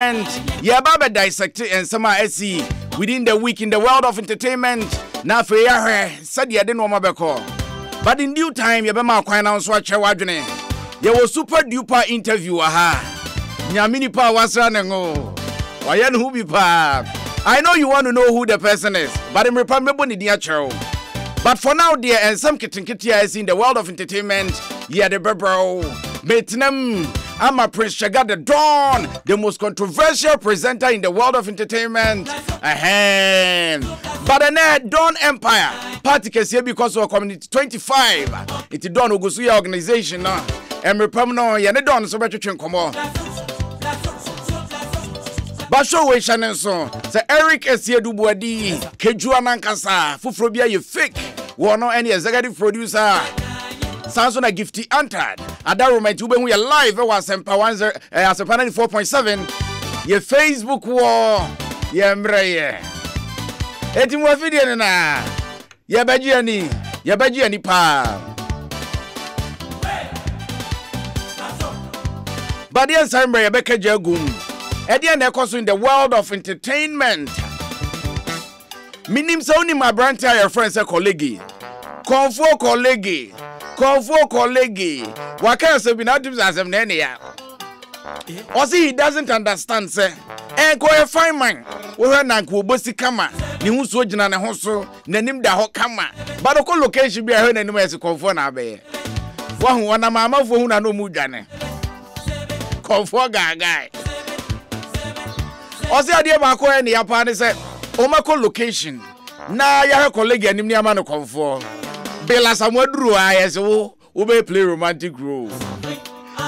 And yeah, Baba dissect and some SC within the week in the world of entertainment. Now for said you didn't want to but in due time, you better quite now swatch your wadne. You was super duper interview, aha. Nyamini pa was running. Why who be pa? I know you want to know who the person is, but I'm remember the show. But for now, dear, and some kitchen is in the world of entertainment. Yeah, the bro. Betnam, I'm a Prince Chaga the Dawn, the most controversial presenter in the world of entertainment. Ahem. But the Dawn Empire party can see because of community 25. It's a Dawn Ogusuya organization now. And Repamno, yeah, the Dawn so better to come on. But show we Shannon so. Sir Eric Esie Dubuadi, Kejua Nankasa, Fufrobia, you fake. One or any executive producer. Sounds like gifty entered. At that moment, we are live. Asempa 4.7. Your Facebook wall. Yeah, mbreye. Eti mwa video na. Ya baji ni pa. But yes, I'm Rebecca Jagum. Edian in the world of entertainment. Minim so ni my brand your friends a colleague. Comfort colleague. What can say be not as a nania? Or see he doesn't understand, sir. And go a fine man. We are not go bossy kama. Ni who's watching and a hoso, nanim da hot kama. But a location be a hen and as a comfort abe. One a mamma for whom I know mujane. Comfort guy. Or see a dear Marco and the Japan said, Omako location. Now your colleague and him near man comfort. Bella somewhere drew I so ube play romantic role.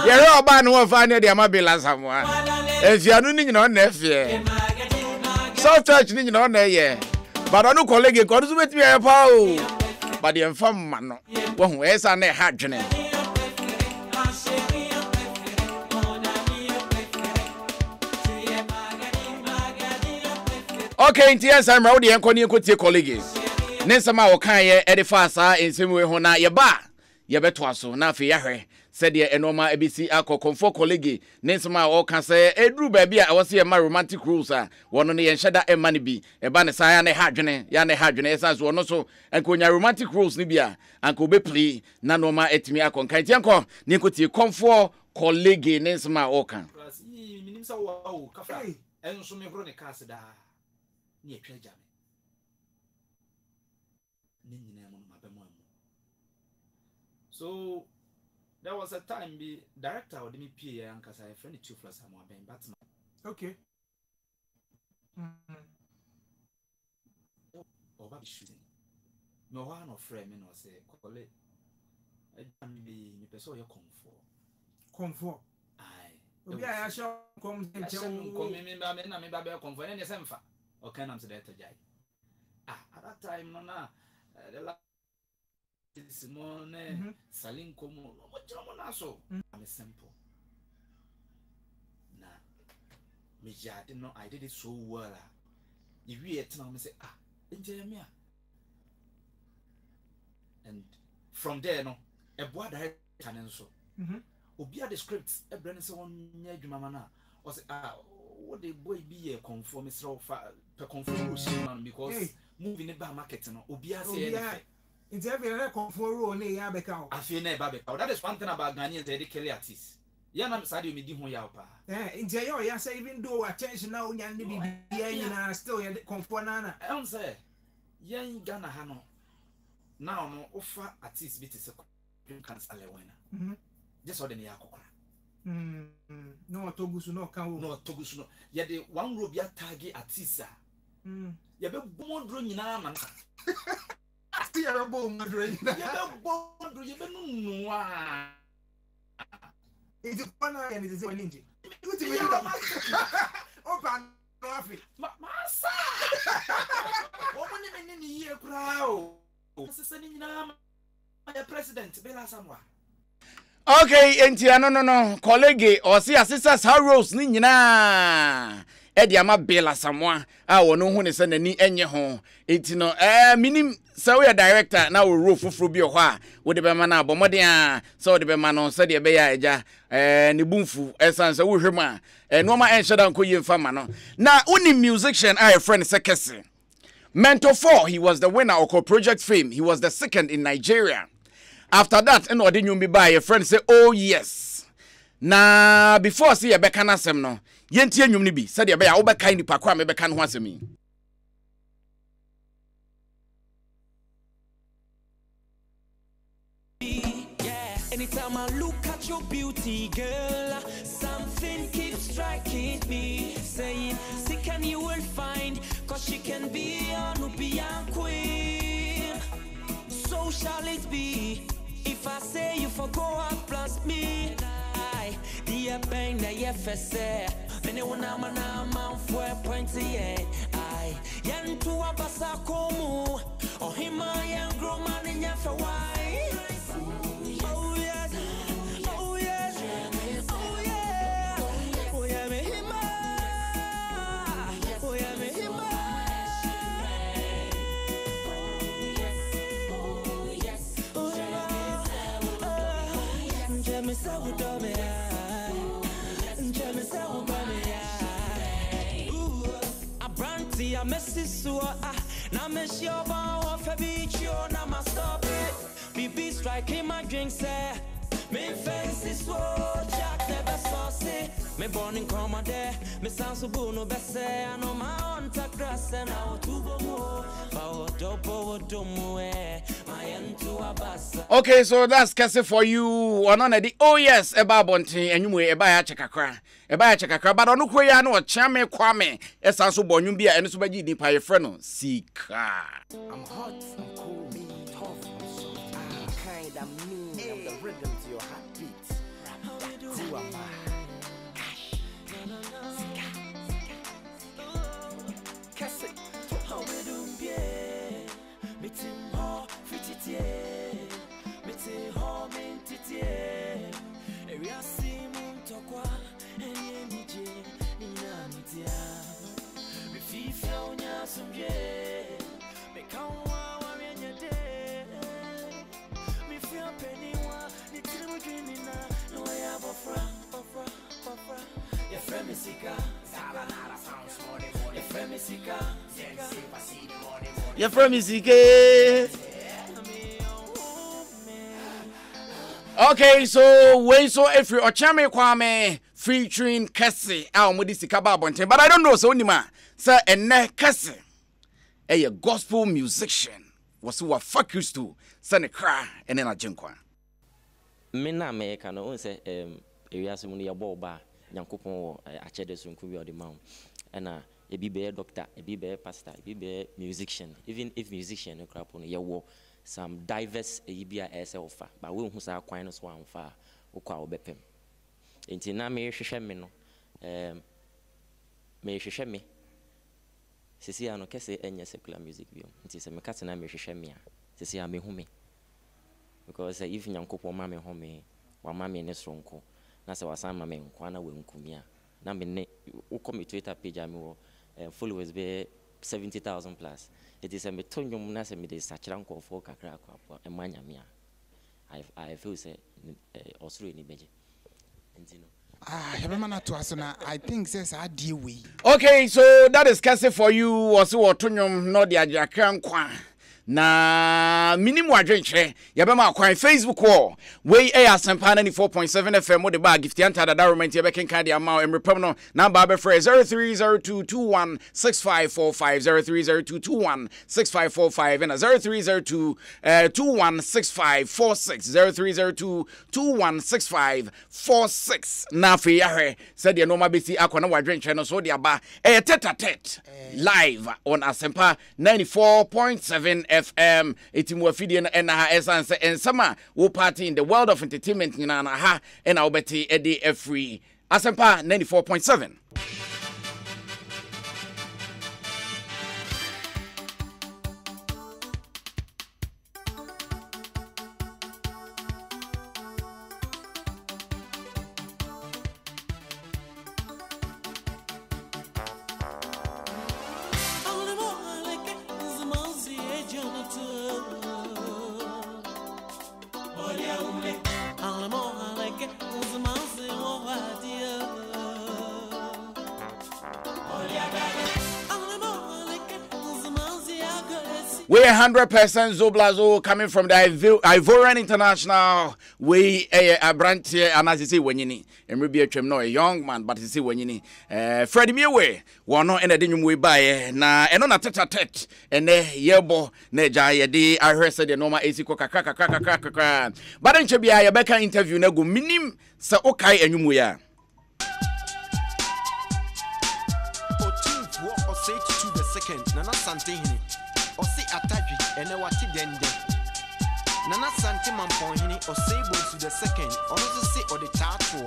You're all bad no find the Amabella someone. If you are doing on nephew. South Church need on there, yeah. But I know colleague got with me a pow. But the infam man, one who is on a hard journey. Okay, yes, I'm ready and continue with your colleagues. Nesama okaye edifasa ensemwe ho na ye ba ye betwa so na afi yahwe said ye enoma abc akọ colleague nesama oka say edru ba bia awose ye ma romantic rules a wono ne ye nheda ema ne bi e ba ne sa ya ne hadwene esa so wono so enkonya romantic rules ne bia anko be play na noma etimi akọ kan tianko ne nkotie comfort colleague nesama oka minim sa wo kafa enso me bro ne kase da ne etwa jam. So there was a time the director of the PA and because I friend 2 plus I'm being Batman. Okay. Oh, what shooting? No one of friend me no say call it. I be me person you comfort. Aye. Obi I show come me ba comfort any Asempa. Okay, I'm say that jai. At that time no na the Simone, Salim Como, what so? I'm a simple. Nah, I did it so well. If we at now, say, Intermia. And from there, no, a boy that can so. Obia the scripts, a brand so on near Jumana, or say, what the boy be a conformist per conformation because moving the bar market, no, Obia say. It's every comfort only Yabeka. I feel never Babeka. That is one thing about Ghanaian dedicated artists. Yanam Sadio Midi Hoyapa. Eh, in Jayo, yes, even though attention now, Yan be still comfort Nana. I don't say, Yan Ghana Hano. Now, no offer artists bit is a cancel a winner. Just ordinary Yakokra. No Togusu, no Togusu, no. Yet the one Robia Tagi artista. Yabe born drawing in Arman. See a bone drain. You know, it's a fun and it is a ninja. Open, coffee. Massa! Woman in the year crowd. President, Bella Samoa. Okay, no. Colleague, or see a sister's house, Nina. edi ama bela samwa a wono hu ne se nani enye ho enti no minim se we director na wo ro foforo bi ho a wo de be ma na abomoden a se wo de be ma no se de be ya eja ne bumfu esan se wo hwema no ma enhye da nko yemfa ma no na uni musician a friend se kese Mentor 4 he was the winner of Project Fame. He was the second in Nigeria. After that, and what you buy a friend say, oh yes. Na before see a bekana sem no, yentie nyum ni bi, said ya be ya obeka ni pakwa me beka no asemi. Yeah, anytime I look at your beauty, girl, something keeps striking me, saying, sick and you will find, cause she can be a Nubian queen. So shall it be. If I say you forgo and plus me, I dear bang that you say, anyone I'm a for 28. I yan to a basa komu, or him I am grow man in your for why. Oh yes, oh yes, oh yeah, oh yeah, me him, oh yeah, me him. I miss this so now miss your bow for beach you now my stop it BB striking my drink say me fancy so Jack never saucy me born in coma there me sound so no best say I know my own to grass and now to go Okay, so that's Kese for you. One on the oh yes, eba bonti and you may eba ya chekakra, but on who ya no chame kwame, esanso bonyum bia and so baji ni pa your friend Sika. I'm hot, I'm cool, me tough, I'm soft, I'm kind, I'm mean, I'm the rhythm to your heartbeat. Who am I? You're from Isike. Okay, so wait, so if you're Chame Kwame featuring Kese, I'll Modisika Babonte, but I don't know, so Nima, sir, and ne Kese, a gospel musician was who are fuck used to send a cry and then a jinkwa. Mena me can only say, area some near Boba, Yankupon, a cheddar soon could be on the mount, and a be doctor, a be pastor, a be musician, even if musician, a crap on your war. Some diverse EBS offer, but we who are quite one far, or quite bepem. Until now, may she shame me no, may she shame me. Cecilia no can say any secular music view. It is a mecatan I may shame me. Cecilia me home. Because if young couple mammy home, while mammy in a strong co, that's our son mammy, Kwana will Kumia. Now, me who come to Twitter page, I'm followers be 70,000 plus. It is a metonium nasa me de such uncle for Kakra and Manyamia. I feel say also in Beji. I think says I deal with. Okay, so that is Kese for you. Also, Otonium, not the Ajakran Kwa. Na minimum adwenche yabema kwan Facebook wall we Asempa 94.7 FM mo de ba gift anta da roment ye beken kan de ama emrepam no number be free 0302216545 0302216545 and 0302216546 0302216546 na fe yahwe said ye no ma besi akwana wadwenche no so de aba Tete-a Tete live on Asempa 94.7 FM. Itimu afidie na ha essence ensama wo party in the world of entertainment na ha na obeti edi free Asempa 94.7. We 100% Zoblazo coming from the Ivorian International. We a branch here, and as you see, when you need, and maybe a young man, but you see when you need Freddie Mewe, one no and a dinner we buy na and on a Tete-a-Tete, and yebo neja de I heard said the normal AC kaka. But then should be a Becca interview na go minim sa okay and you Nana Santini, or say Ataji, and a wati dende. Nana Santi Mampohini, or say to the second, or also say or the tattoo.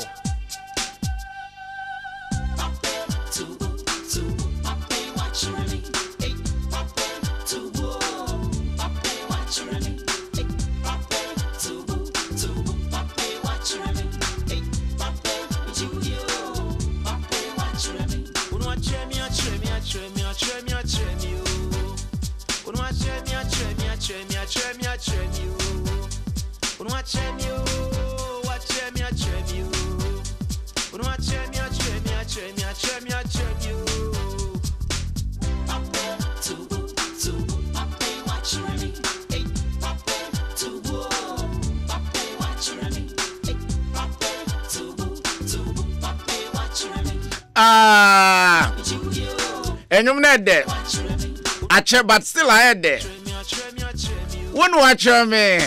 And you're not there. But still I had there. One watch me.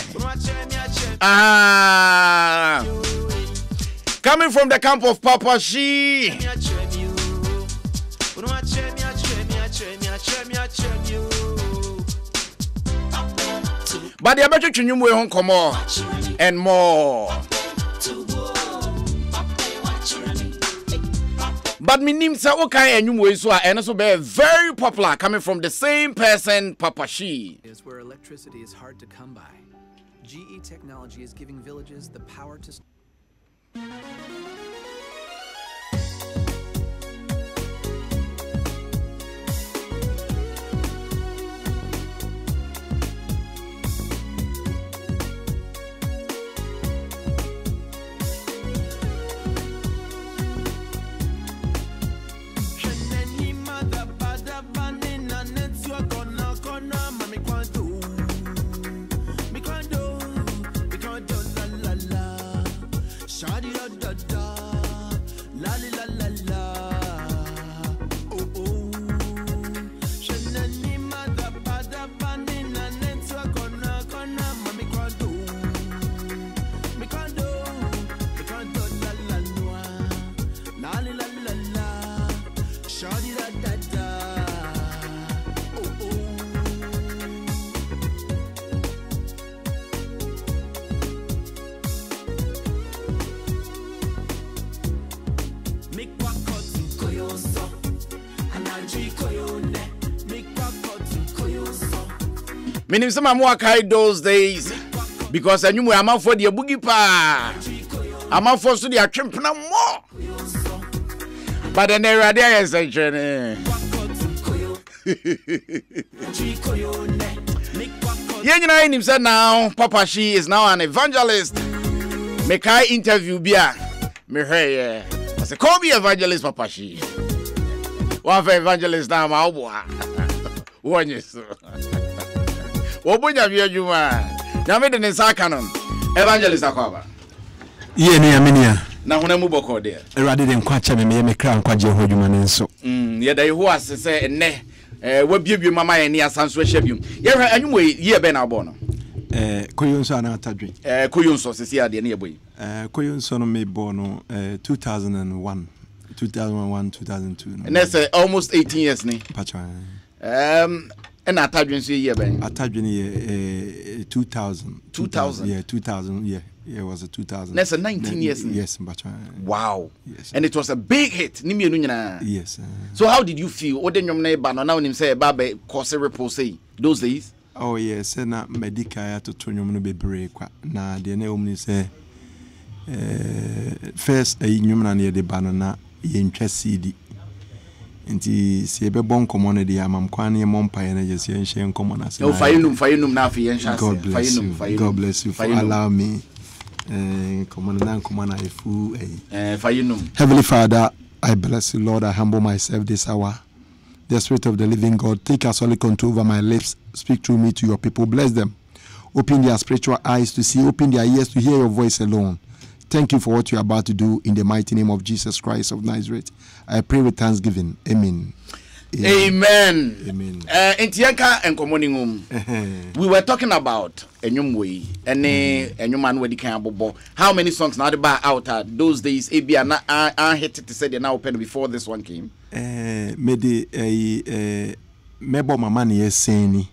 Coming from the camp of Papa She. But the better to you home come more and more. But me name sa okay and you so and also be very popular coming from the same person, Papa She. Is where electricity is hard to come by. GE technology is giving villages the power to Meaning some more kind those days because I knew I'm out for the boogie pa. I'm out for the attrampna more. But then there are days I journey. You know him now, Papa She is now an evangelist. Make I interview Bia. Me hey, I say call me evangelist Papa She. One for evangelist now, my boy. One yes. Obunya bia juma na me de nsa kanon evangelist akwaba ye ne amenia na hona mu boko de erade de nkwa cha me kra nkwa je ho juma ne nso ye da ho asese ne wa biebie mama ye ne asanso ahia biom ye hwe anwum ye be na abo no koyonso ana atadwe koyonso sesi ade ne ye boy koyonso no me bo no 2001 2002 and that's almost 18 years ni pacha and atadwen so ye ben atadwen ye 2000 yeah 2000 yeah it was a 2000 that's a 19 years yes pacha wow yes and it was a big hit ni mienu nyina yes so how did you feel odenwom na ba no na onim say ba be cause report say those days oh yes na medical ya to tonwom no bebre kwa na de na omni say first nwom na ne de ba no na ye ntwa CD nti se ebe bon common de amam kwan ne mompa ye na je se nhye common as no fayinum na afi ye nhase fayinum God bless you for allow me common na common I fu fayinum. Heavenly Father, I bless you, Lord. I humble myself this hour the Spirit of the living God, take absolute control over my lips. Speak through me to your people. Bless them. Open their spiritual eyes to see. Open their ears to hear your voice alone. Thank you for what you are about to do in the mighty name of Jesus Christ of Nazareth. I pray with thanksgiving. Amen. Amen. Amen. Intianka and Comoningum. We were talking about Enyum way and Enyuman wedi kan abobo. How many songs now the bar out those days? Ebia na hit to say they now open before this one came. Mede mebo mama ne seni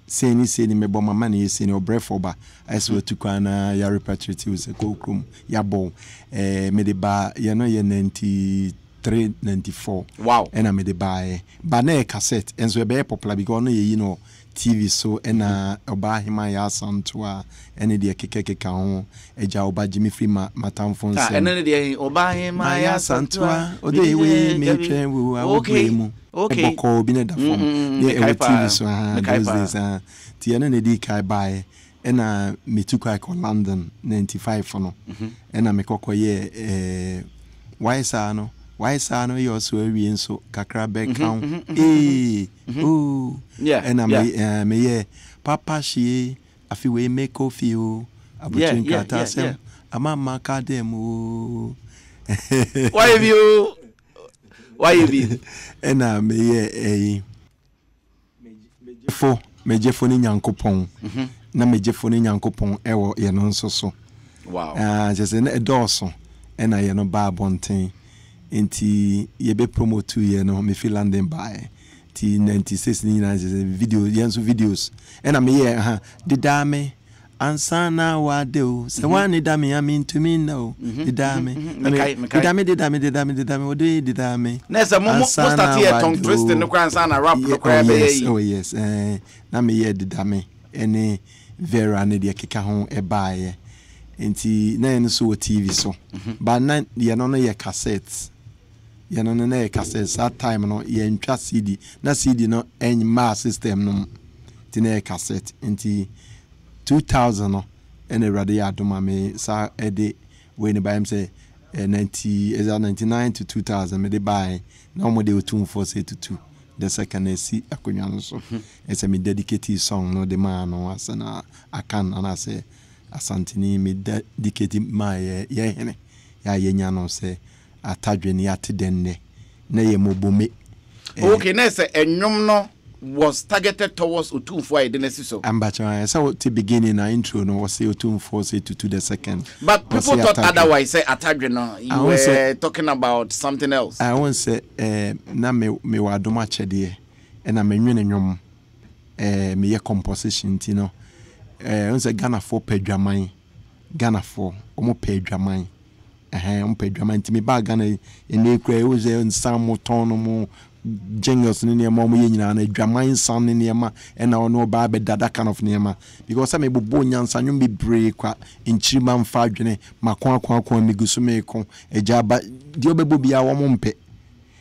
mebo mama ne seni obrefoba as we took ana ya repatriate was a kokrum ya bon mede ba ya no ye 93-94. Wow. And I made the buy but na cassette and so be popular because no you know TV so and oba hima ya santoa and the keke ho eja oba Jimmy Free matam phone say and the oba hima ya santoa o dey we me twen wo awobemu okay boko bi na da form the TV so those days ti na di kai buy and me took I call London 95 no and me kokoye why sa no why son you also we so kakra back count yeah and me papa she afi we make coffee o abutin kata sem amama ka dem o why have you and me jefo ni nyankopon na me jefo ni nyankopon ewo ye no nso so wow just na edoso and ye no ba bonten inti yebe promote ye no me feel London by ti 96 ni na video yenso videos and am here the dame ansana wa de o se wani dame I mean to me no the dame the dame o de the dame na se mo start here tongue twisting no kwa ansana rap no kwa be oh yes na me here the dame any vera ne de keka ho e baaye inti na en so TV so but na ye no ye cassettes ye no na cassettes that time no ye ntwa CD na CD no en ma system no ti na cassette inti 2000 no en erade ya adoma me sa ede we ne buy say 99 to 2000 me de buy na mo de 2482 the second AC akonya no so ese me dedicate song no de man no asana akan and I say asantini me dedicate my ye hene ya yenya no say atadwe ni atedenne na ye mobome okay na say enwom no was targeted towards Otumfo Identity so ambacha so to beginning na intro no was say Otumfo say to the second but people thought otherwise say atadwe no you were talking about something else I won't say na me wa doma chede e na menwene nwom me ye composition ti no unse Ghana for pedwaman Ghana for omo pedwaman omo pedwaman ti me ba Ghana ene kura e uze nsam moton no mo genius ni niema mo yenyina na dwaman san ni niema e na ono ba be dada kind of niema because me bobo nyansa nwom be break kwa nchirima mfa adwene makon migusu meko eja ba di obebo bia wo mo mpe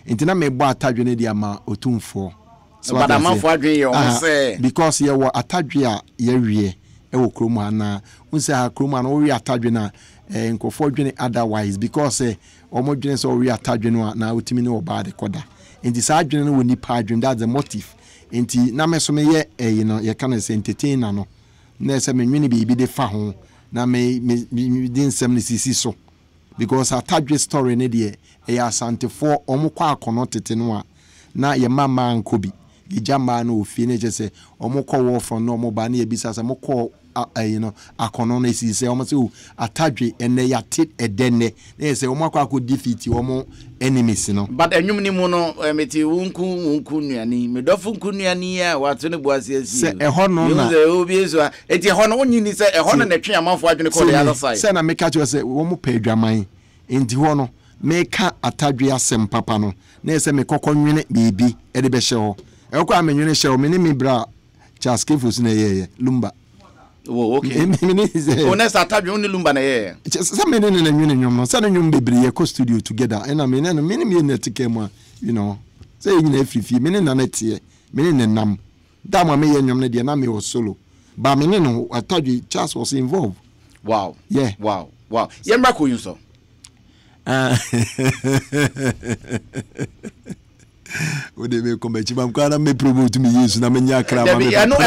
ntina me bo atadwe ne dia ma Otumfo so but amanfo adwene ye o say because ye wo atadwe a ye wie e wo kromu ana unse ha kromu ana wo wie atadwe na nkofo adwene otherwise because omo dwene so wo wie atadwe no na otimi ne wo ba de koda nti sa adwene no woni pa adwene that's the motive nti na me so me ye you know ye can say entertain no na se me nwene bi de fa ho na me din sem ne sisi so because atadwe story ne de e asante for omo kwa akono tete no a na ye mama nkobi ijama na ofie ne je se omo kwa wo from no omo ba na ebisa se mo kwa you know akono na sisi omo se atadwe ene ya tit edenne na se omo kwa defeat omo enemies no but enwum ni mu no meti wunku nuani medofu nku nuani a wato ne boase asi se eho no na obi ezo eti eho no onyini se eho no na twe amanfo adwene ko the other side se na meka cho se wo mo pedwaman enti ho no meka atadwe Asempa papa no na se me kokonwene bibi e de be hye ho e ko amenwene hye ho me ne me bra Charles Kefus na ye lumba oh okay honest atadwe on lumba na ye se me ne na nwene nwom no se na nwom bebre ye ko studio together and me ne me netike mu you know se nyina afrifi me ne na netie me ne nam da ma me ye nwom ne de na me o solo ba me ne no atadwe Charles was involved wow yeah wow yemra ko yun so What they make come I'm gonna me promote to me use na me nya kra. I know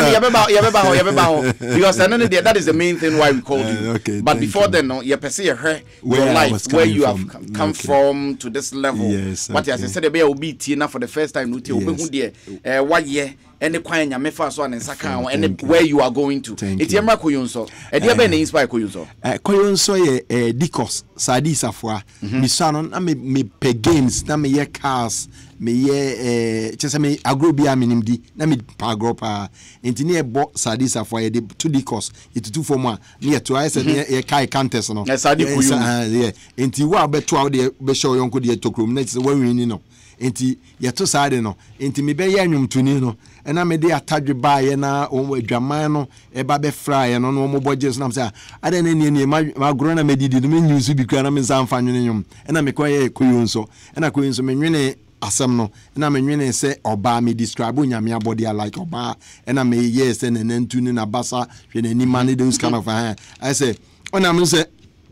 because I know that is the main thing why we called you. Okay, but before then, no, you perceive your life where you have come from to this level. Yes. But as I said, there will be tina for the first time. No, 1 year. And the choir ya mefa so an saka and where you are going to. It's yamra koyunso. E dia be na inspire koyunso. Koyunso ye dikos sadi safwa. Mi sano na me pe games na me ye cars me ye chese me agro bia minimdi na me pa agro pa. Enti ne bo sadi safwa ye de two dikos. It two for moi. Ne to I said ye kai contest no. Sadi koyun. Yeah. Enti wa be to de be show yonko de tokrom na chese we ni no. Enti yeto sade no enti me be ye anwum tuni no ena me de atadwe ba ye na adwaman no e ba be fry no no mo bojes na say ade na ni ma gro na me didi no me nyusu bi kra na me nsamfa nwene nwum ena me kwa ye koyunso ena koyunso me nwene asem no ena me nwene se oba me describe onyame abody like oba ena me yes na nantuni na basa hwe na ni man those kind of I say ona me say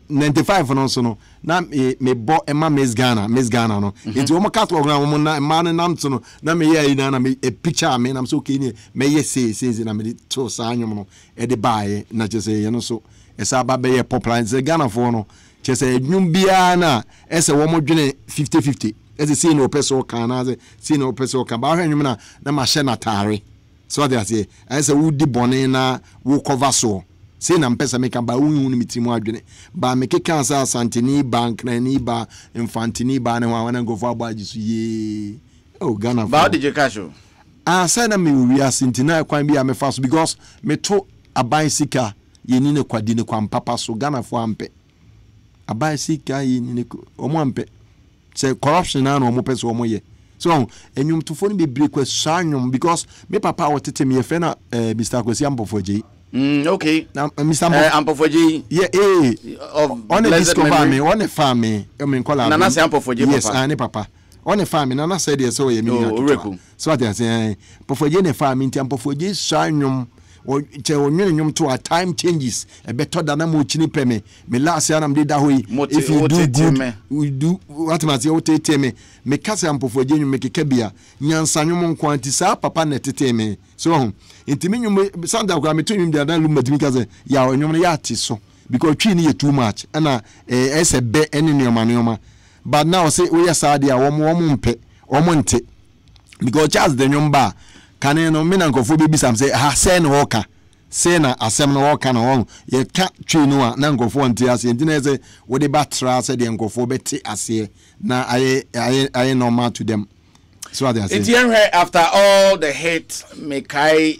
95 no so no na me bo ema Miss Ghana no enti o mo catalog na mo na man nam so no na me ye na me a picture me na so okay ni me ye say na me to sa anyom no e de bae na je say ye no so e sa ba be ye popular ze Ghana for no je say adwum bia na e se wo mo dwene 50-50 e se see no person kan na se see no person kan ba hwanwum na ma hye na tare so they say e se wo di bone na wo cover so say na mpesa meka ba wunu mitimu adwene ba meke kansa santini bank na ni ba infantini ba na wana ngofo agbaji so ye oh Ghana ba did you cash say na me wi asentina kwan bia me fast because me to aban sika ye ni ne kwadi ne kwan papa so Ghana fo ampe aban sika ye ni ne omo ampe say corruption na no mo pese omo ye so enyum to phone be break kwesanyum because me papa wotete me fe na Mr. Kwesi Ampofoje. Okay. Now, Mr. Ampofoje. Yeah, on a discover me, on a farm me. I mean, call Nana say Ampofoje. Yes, I papa. On a farm, Nana said yes, so you mean. So they say, Ampofoje ne farm, Ampofoje sanyum. Or nyum to a time changes a better than a muchini peme me last year am did that way if you do good we do what must you tell me me kase am for you make kebia nyansa nyum kwanti sa papa na tete me so intimi nyum sanda kwa me tun da lu matimi kase ya nyum ya ti so because twi ni too much na ese be ene nyoma but now say we ya sa dia wo mpe wo nte because just the nyum ba kane no me na nkofo be bisam say ha say no woka say na asem no woka na won ye ka twi no a na nkofo nti ase nti na say wo de batra say de nkofo beti ase na aye normal to them so what they say. It's after all the hate me kai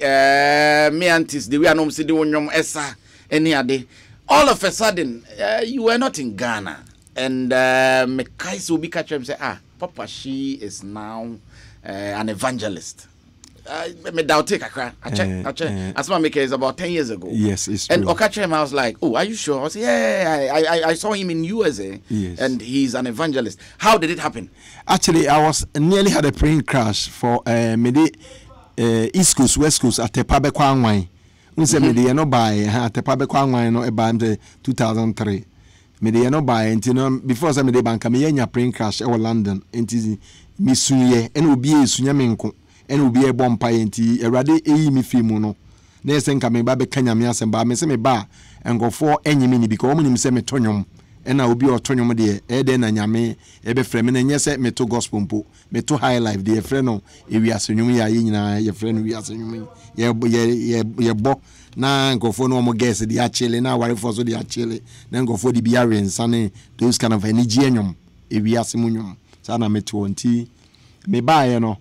me aunties the way I know see the wonyom esa any ade all of a sudden you were not in Ghana and me kai so be catch him say papa she is now an evangelist. Me doubt take I check. Asma Meke is about 10 years ago. Yes, it's true. And Okachem, I was like, oh, are you sure? I was I saw him in USA. Yes. And he's an evangelist. How did it happen? Actually, I was nearly had a plane crash for East Coast, West Coast at Tepabe Kwangwai. Unse me de no buy Tepabe Kwangwai no about 2003. Me de no buy and before some de bank me nya plane crash over London. Enti mi sunye and obi sunya menko. And will be a bomb pie enti erade me film no na esen ka me ba be kanya me asem ba me se me ba and go for any mini because omo nim se me tonyom and na obi otonyom de e de na nyame e be frɛ me na nyese me to gospel mpo me to high life de e frɛ no e wi asonyum ya ye nyina ye frɛ no wi asonyum ye bo na go for no omo guess de achele na ware for so de achele na go for de bia rensane those kind of energy enyom e wi asemunyum sa na me to nti me ba ye no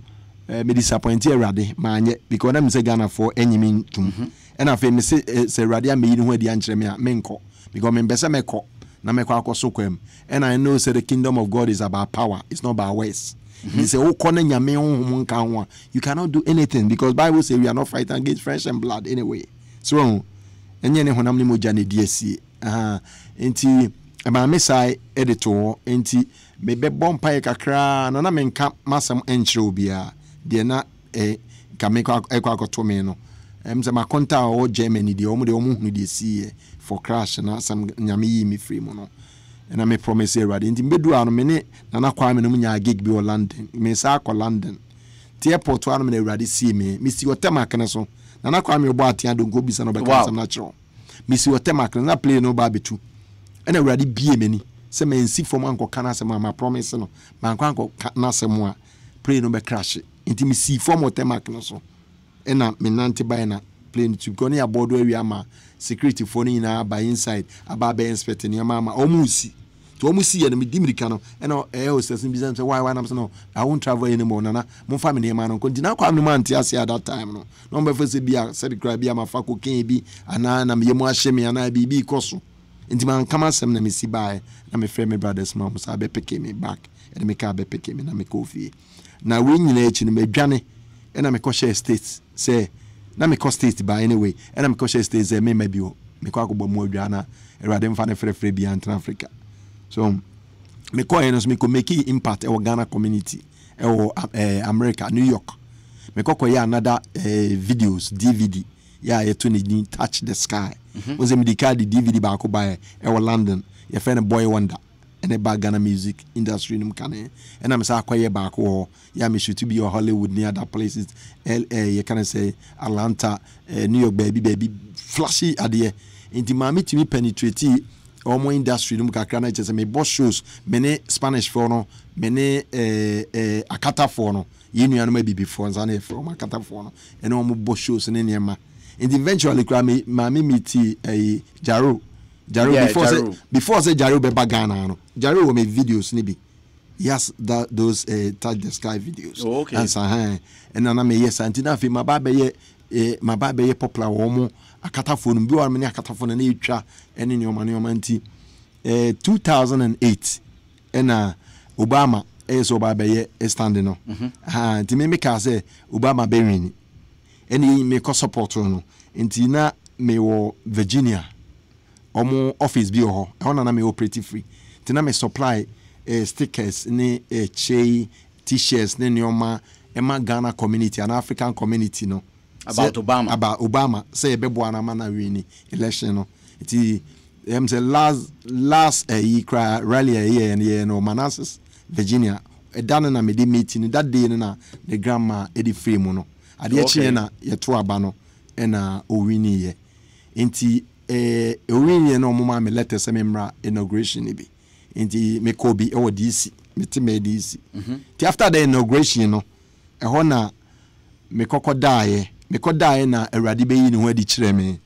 me disappoint Erade manye because na me say Ghana for enyimi tum and afa me say Erade am yi ne ho adi ankyere me a menko because me mbese meko na meko akoso kwam and I know say the kingdom of God is about power, it's not about words. He say o kona nyame honhom nka ho you cannot do anything because Bible say we are not fighting against flesh and blood anyway. So enye ne honam ne moja ne diesie enti aba me sai editor enti me be bompa kakra na me nka masam enkyere obia de na kameko akoto me no emse ma konta o Germany de omo hunu de see for crash na some nyame yi me free mo no and I me promise you ready nti bedu anu me ne nana kwa me no nya gig bi o London me sa akọ London ti airport anu me na ready see me si otema kene so nana kwa me obo atia do go bisa no be kan sam natural me si otema kene na play no ba betu and I ready bie me ni se me nsi form anko kana se ma promise no ma anko na se mo a play no be crash nti me si form otema kene so ena me nante by na plane to go near board area ma security phone in by inside about be inspecting your mama almost to almost see and me dimrika no e o station business why am no I won't travel anymore nana mo family man continue kwa me man tia at that time no number for say bia said cry bia ma fa cocaine bi ana na me mo ahye me ana bi koso nti man kama sem na me si by na me friend me brothers mom so be pick me back and me ka be pick me na me coffee na we nyina echi no me dwane na me ko share states say na me cost state by anyway and I'm cautious states me maybe me kwa go mo adwana erade mfa na frefre bi antra Africa so me ko enos me ko make impact e Ghana community e America New York me ko ya another videos DVD ya ye to ni touch the sky was me the DVD ba ko buy e London ye friend boy wonder and about Ghana music industry nim kan and I'm say akwaye back ho ya me should to be Hollywood near other places LA you can say Atlanta New York baby flashy ade inti mami timi penetrate omo industry nim kakra na say me boss shows me ne Spanish for no me ne akata for no ye nuanu ma bibi for nza from akata for no and omo boss shows ne niema and eventually mami meet Jaro before say Jaro be Ghana no Jaro will make videos nibi yes that those touch the sky videos and so and na me yes antina fi my baba ye popular wo akata phone bi wa me akata phone na etwa ene ne oma nti 2008 ena Obama so baba ye standing no nti me ka say Obama be win ene me ko support no nti na me wo Virginia omo office bi ho na me operate free tina me supply stickers ni t-shirts ni nyoma ema Ghana community and African community no about Obama say bebo na mana win election no it say last year cry rally here and no Manassas Virginia down na me di meeting that day na the grandma edi free mu no ade chi na ye to aba no na o wini ye nti owinye no mama me letter se memra inauguration ni bi nti me ko bi e wo DC me ti me DC ti after the inauguration no e ho na me kokodae na awrade be yi ne ho adi kire me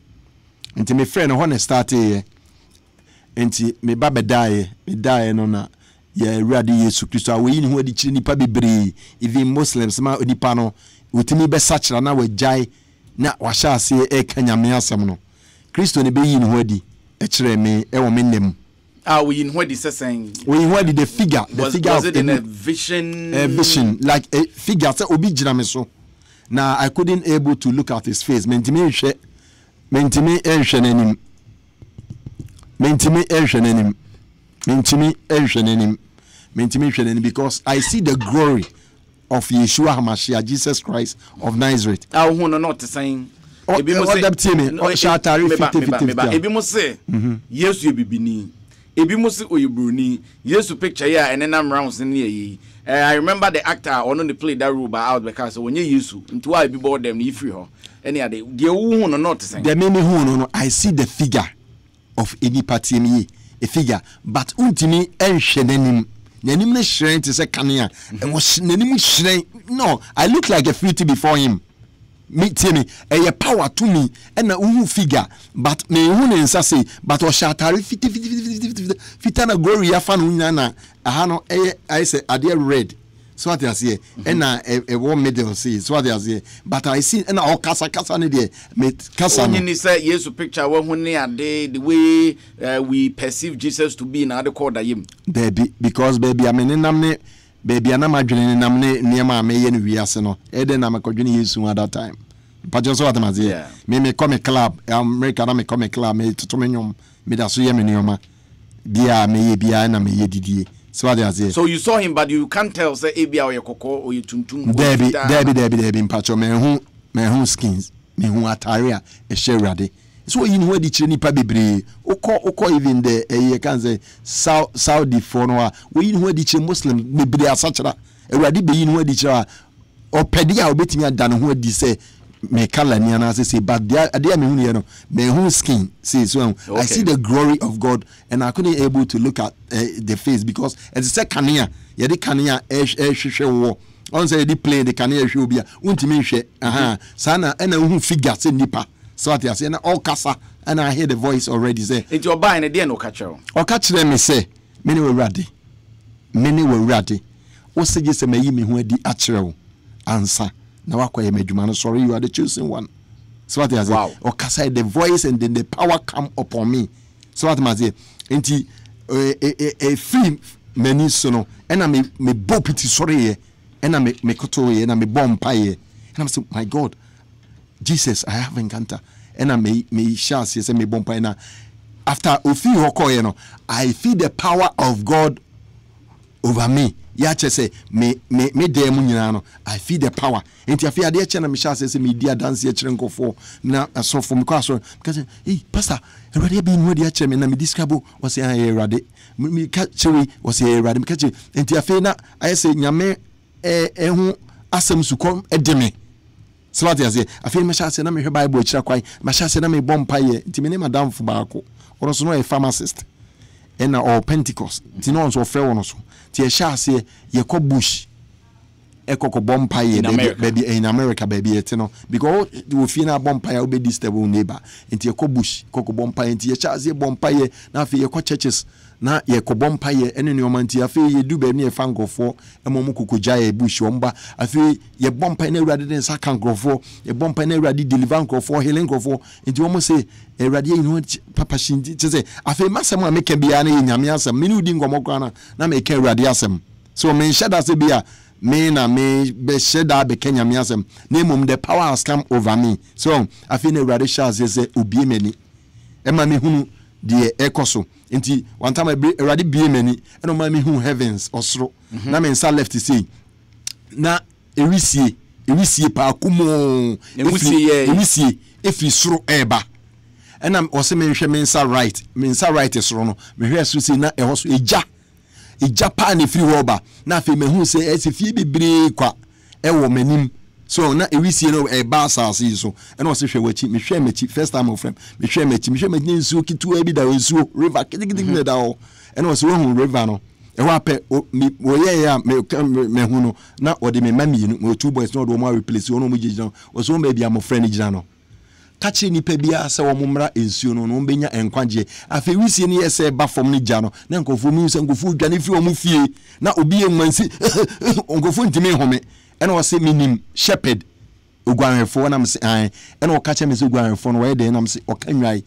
nti me friend ho na start ye nti me ba bedae no na ya awrade Yesu Kristo a we yi ne ho adi kire nipa bebre even Muslims ma onipa no wotimi be sachira na wajai na washa ase e kanyame asem no Kristo ne be yi ne ho adi e kire me e wo mennem we in what is saying we in what the figure was it in a vision like a figure say obi jira me so now I couldn't able to look at his face mentimi enhwenenim because I see the glory of Yeshua HaMashiach Jesus Christ of Nazareth who no not saying ebi mo say Yesu ebibini ebi mo say oyebroni Yesu picture here and then rounds in here I remember the actor on the play that role by out because when you Yesu into why be board them if you any other the who no not saying the meme who no I see the figure of any party me a figure but untimi enhwenenim nanim na shrine to say kania and was nanim shrine no I look like a fruity before him me tell me a power to me and a figure but me who say but o shatari fitana glory ya fan unana ahano I say ade red so what you say and a warm middle say so what you say but I see and all kasa ne there me kasa no ni say Yesu picture when the way we perceive Jesus to be in other call that him baby because baby I mean namne baby ana madwene namne niema ameye no wiase no eden na makodwene Yesu at that time but just what am I say me come club America na me come club me to me nyom me da so ye me nioma bia me ye bia na me ye didie so what I say so you saw him but you can't tell say ebia or ye koko or ye tuntum Debbie mpacho me hu skins me hu atare a e hye urade so you know di chire nipa bebre oko even the you can say Saudi for no we know di chire Muslim bebre asachara Awurade be yi no di chire opedi a obetimi ada no ho adi say me kala ni ana say but there me hu no me hu skin say so okay. I see the glory of God and I couldn't able to look at the face because as the kania ye the kania hwehwe wo on say the play the kania hwe obi a untimi hwe sana na hu figure say nipa so what you say na all kasa and I hear the voice already say it your buy na dey no catch me say me we ready o say say me yi me hu adi a kire wo answer na wakoye medjuma no sorry you are the chosen one so what you say or kasa the voice and then the power come upon me so what I say enti a free many so no and me bopiti sorry and me koto ye na me bomb paye and I'm say my God Jesus I have encounter and I me shall say me bomb paye na after ofi hokoye no I feel the power of God over me ya say me dem nyina no I feel the power enti afia de che na me sha say me dia dance kire nkofo na so for me because hey pastor Erade be no dia che me na me describe o say Erade me ka chewe o say Erade me ka che enti afia na I say nyame hu asem sukom edeme so what you say afia me sha say na me hwe Bible kira kwai me sha say na me bompa ye enti me ne madam fu baako or so no a pharmacist and or Pentecost ti no so frɛ wo no so ti e sha se ye ko bush e ko bompa ye baby in America baby et no because we feel na bompa ye obedi stable neighbor enti ye ko bush ko bompa enti ye sha se bompa ye na afi ye ko churches na ye ko bompa ye ene ne omanti afi ye du be ne fangofo emom kokogya ye bush omba afi ye bompa na Awurade den sa kankofo ye bompa na Awurade deliver nkofo healing nkofo enti omo say Awurade ye no papa shindi say afi masem a meka bia na ye nyame asem me ni udi ngomokwa na meka Awurade asem so me shada se bia me na me be sheda be kenya me asem na emom the power has come over me so afi na Awurade sha say obie mani ema me hunu de ekoso nti one time Awurade bie mani eno ma me hu heavens osoro na me nsa left say na ewisie pa kumo ewisie efi soro eba enam ose me hwe me nsa right soro no me hwe so say na ehoso eja pa na free hoba na fe me hu say esefie bebre kwa ewo manim so na ewisie no eba asase so ena ose hwe wachi me hwe machi first time of friend me hwe machi nsuo kitu abi da nsuo river kidikidik me da o ena ose wo hu river no eho ape oye ya me hu no na ode me mami no mo two boys no do mo replace ono mo gigina ose wo baby am friend gina no kachi ni pe bia se wo mumra ensuo no no benya enkwagye afi wisie ni yese ba fom ni gya no na nkofo mi se nkofo dwane fi omu fie na obi enwansi nkofo ntimi home ena wose minim shepherd ogwanrefo na mse an ena okache me se ogwanrefo no we de na mse okanwai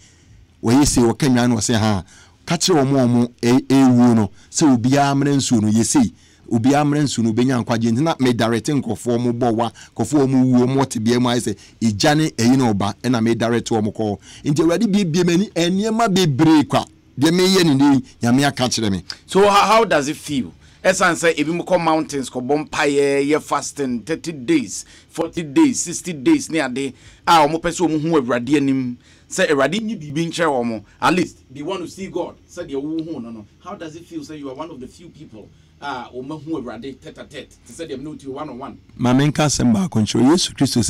we yese okanwai no wose ha kachi omo ewu no se obi amre nsuo no yese obi amre nsu no benya nkwaje ntina me direct nkofo mo bowa kofo mo wuo mo tebia mo ayese ejane eyi no ba na me direct wo mo ko nti Awurade bie mani eniema bebre kwa de me ye ni nyame aka kire me. So how does it feel? Esan say ebi mo come mountains ko bompaye ye fasting 30 days 40 days 60 days ne ade a mo pese o mo hu Awurade anim say Awurade nyi bibi nche wo mo at least they want to see God say they wo hu no how does it feel say you are one of the few people o ma hu Awurade Tete-a-Tete to say them know to one on one ma men ka semba koncho Yesu Kristo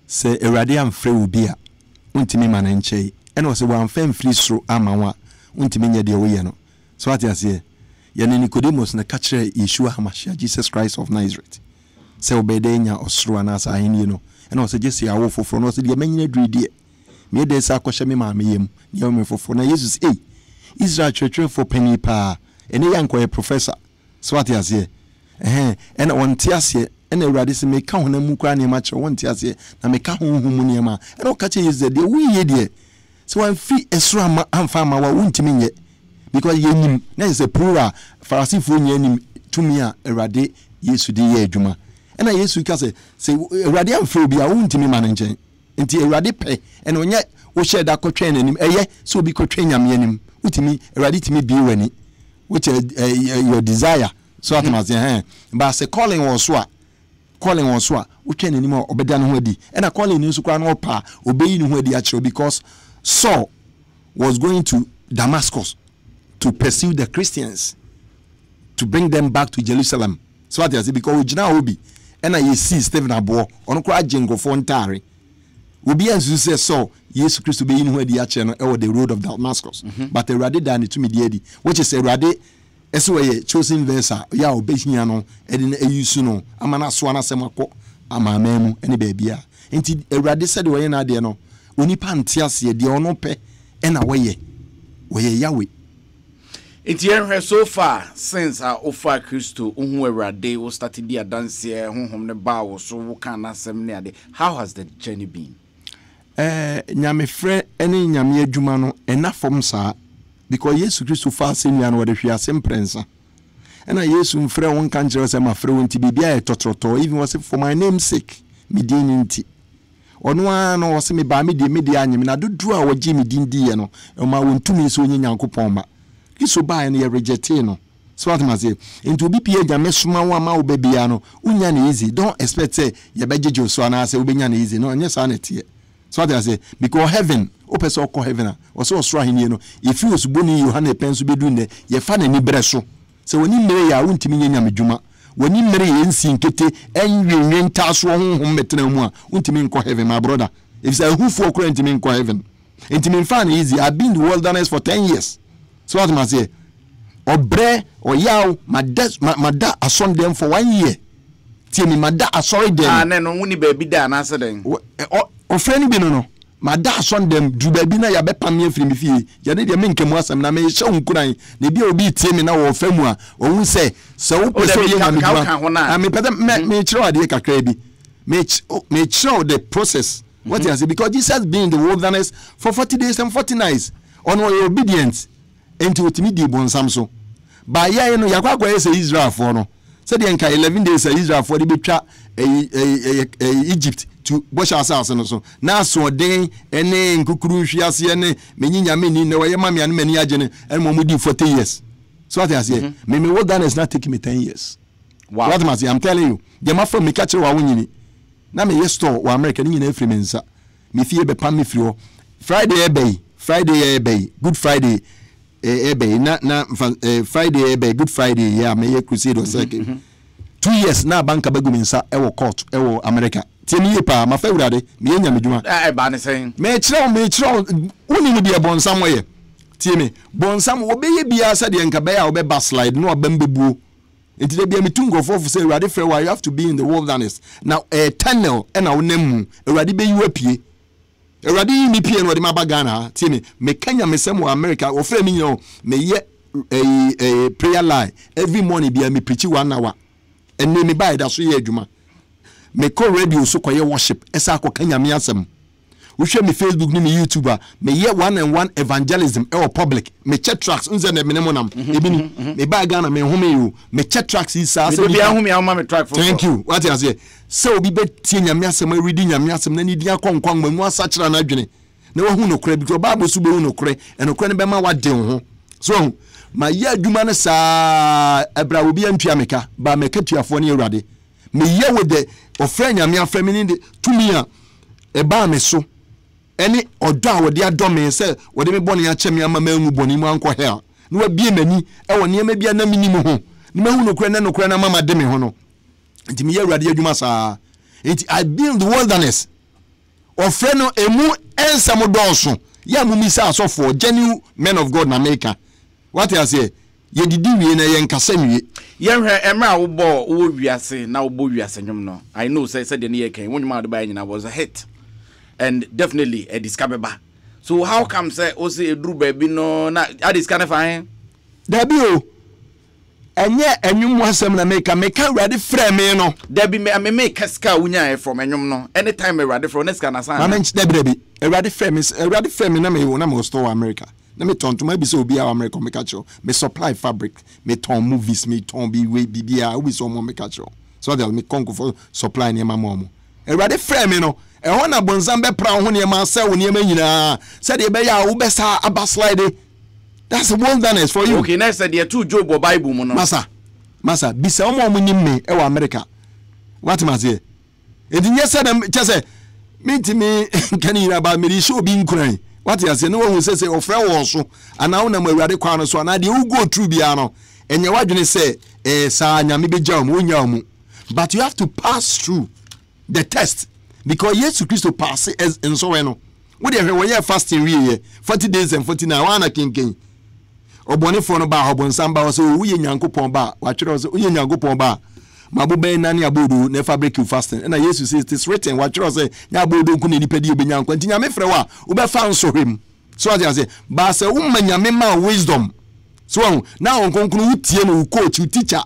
say Awurade amfre obi a untimi ma na nche ene o say wan fa mfiri soro ama wa untimi nya de wo ye no so what you say yani Nicodemus na kachre Yeshua Hamashia Jesus Christ of Nazareth say obedenya osoro na sa ahini no ene o say Jesse awo foforo no say de manyina dridie me de sa kwhye me ma me yem ye me foforo na Jesus Israel church for penny pa ene yankoye professor so what you say ene won tiase ene Awurade se me ka hona mu kwa ne ma kire won tiase na me ka honhom mu ne ma ene o ka che Jesus de wi ye de so wan fi esoro ma amfa ma wa wuntimi nye because yenim na is a plural farasifo nyanim tumi a Awurade Yesu de ye adwuma ena Yesu ka se Awurade amfro bia wuntimi ma nchen nti Awurade pe ena onye wo share da kotwen nanim eye so obi kotwen nyame anim utimi Awurade timi bi wani which your desire so atamaze but say calling on so utwen nanim obeda no ho adi ena calling ni so kwa no pa obeyi ni ho adi a kire because Saul was going to Damascus to pursue the Christians, to bring them back to Jerusalem. So what I say, because we now obi, and I see Stephen Abo on kwa jengo for ntare. We be as you say so. Jesus Christ be in where the channel or the road of Damascus. But the rade done to me the which is a rade. Eswe chosen versa ya obehia no edin eyusu no amana so na semako amamemu ene baabia enti awrade said we na de no onipa ntiase de ono pe ena we yawe enti enhwe so far since ofa Christo ohu awrade wo started the dance honhom ne ba wo so wo kan asem ne ade. How has the journey been? Nyame frɛ ene nyame adwuma no ena fom saa because Jesus Christ fa senya no de hwe asem prensa ena Jesus mfrɛ won kan kyerɛ sɛ ma frɛ won ti bibia etotroto even was for my name's sake me din nti ono no was me ba me de anyem na dodo a wagye me din die no ma won tumi so onye Nyankopɔn ma kiso ba ne ye reject no so what ma say into obi pie nyame soma wo ma wo babia no unya na easy don't expect say ye begyeje so na say obenya na easy no anya sa na tie. So what I say, because heaven, open call heaven, or so strong, you know, if you was born in Yohane Pens be doing there, you find any bresso. So when you marry, I won't mean Yamajuma. When you marry and sing Kitty, and you mean Tasso home metanoma, won't mean call heaven, my brother. If I who for current mean call heaven. And to mean fun easy, I've been in the wilderness for 10 years. So what I say, or bre or yow, my dad, I saw them for 1 year. Tell me, my dad, I saw them. And then only baby done answer them. O friend bi no ma da son dem du ba bi na ya be pam ye firi mi fie ya de me nkemu asem na me hye hunkuran na bi obi tie me na wo famu a ohun se wo peso ye na me dua me pede me chiro ade kakra bi me chiro the process what you say because Jesus been in the wilderness for 40 days and 40 nights on your obedience into timidi bonsam so ba ya no yakwa say Israel for no say de nka 11 days Israel for de betwa Egypt to Bosha Assassin so now so den ene nkukuru hwiase ene menyinya meni ne waye mame ane meni agene and momudi 40 years so what I say me what done is not taking me 10 years. Wow. What am I say? I'm telling you the ma from me catch wa wonyini na me store wa America ni nyina free mensa me fie be pam me free Friday ebay Good Friday ebay na Friday ebay Good Friday yeah me crusade or second 2 years na banka bagumensa ewo court ewo America tieni pa ma fawurade me nya medwuma ba ne sen me chiro uni mu de bonsam wo ye tiemi bonsam wo be ye bia sa de nka be ya wo be baslide no abambebuo enti de bia metungo for say urade frɛ wa you have to be in the wilderness now a tunnel and na wonam urade be you apie urade mi pie no de mabagana tiemi me kanya me sem wo America wo frɛ mi nyo me ye a prayer line every morning bia me preach 1 hour and me buy that so ye adwuma me call radio so koye worship esa akokanya me asem wo hwe me Facebook ni me YouTuber me ye 1-on-1 evangelism e public me check tracks nze na me monam ebini me buy Ghana me home you me check tracks isa so me home ya ma me track for thank you what you say so obi be tie nyame asem reading nyame asem na ni dia konkwan mamu asachira na adwene na wo hu no kore because Bible so be hu no kore eno kore ne be ma wade ho so ma ye adwuma ne sa ebra obi antua meka ba meka tuafo ne Awurade me ye with the ofren nyame afrɛ me ni de tumi a eba me so ene odo a wode adome se wode me bone ya kyeme ama mangu bone mu anko hell no wa bie mani e wo ne ma bia na minimo ho ne ma hu no kura na mama de me ho no nti me ye Awurade adwuma sa nti I build the wilderness ofren no emu ensam dɔɔso ya mu mi sa asofo genuine men of God na maker what I say ye didi wie na ye nkasa nwie yenhwe emra wo bo wo wiase na wo bo wiase nwom no I know say de ne ye kan wonwuma de ba nyina was a hit and definitely a discoverable so how come say o say eduru ba bi no na a discover fine da bi o enye enwum asem na meka Awurade frɛ me no da bi me make ska wunya from enwum no anytime Awurade frɛ neska na san na mench da bi Awurade frɛ me na me store America na me ton to ma bi so obi a America me catch me supply fabric me ton movies me ton bi we bibia we so mo me catch so that me conquer for supply ne ma mo Awurade frɛ me no e ho na bonzam be pra ho ne ma sɛ wo ne ma nyina sɛ de be ya wo be sa abaslide that's a wilderness for you okay next said the two Job or Bible mo no masa bisa mo nyim me e wa America what ma say e di nye sɛ dem che sɛ me ntimi kan yira ba me show bi nkuran What you say no one say ofra wo so ana wo na ma awurade kwa no so ana de wo go through bia no enye wadwene say sa nyame beja wo nya wo. But you have to pass through the test because Jesus Christ pass as and so no. What dey when you fasting we 40 days and 49 wana kinkin. Obone for no ba obonsam ba so wo ye nyankopon ba wa twere so wo ye nyankopon ba mabuben nani abodu never break you fasting and Jesus says it is written wa twere so nya abodu ku ne nipadi obenyanko nti nyame frɛ wa wo be fa nso hwem so I say ba se wo manyame ma wisdom so now onkonkunu utie no coach teacher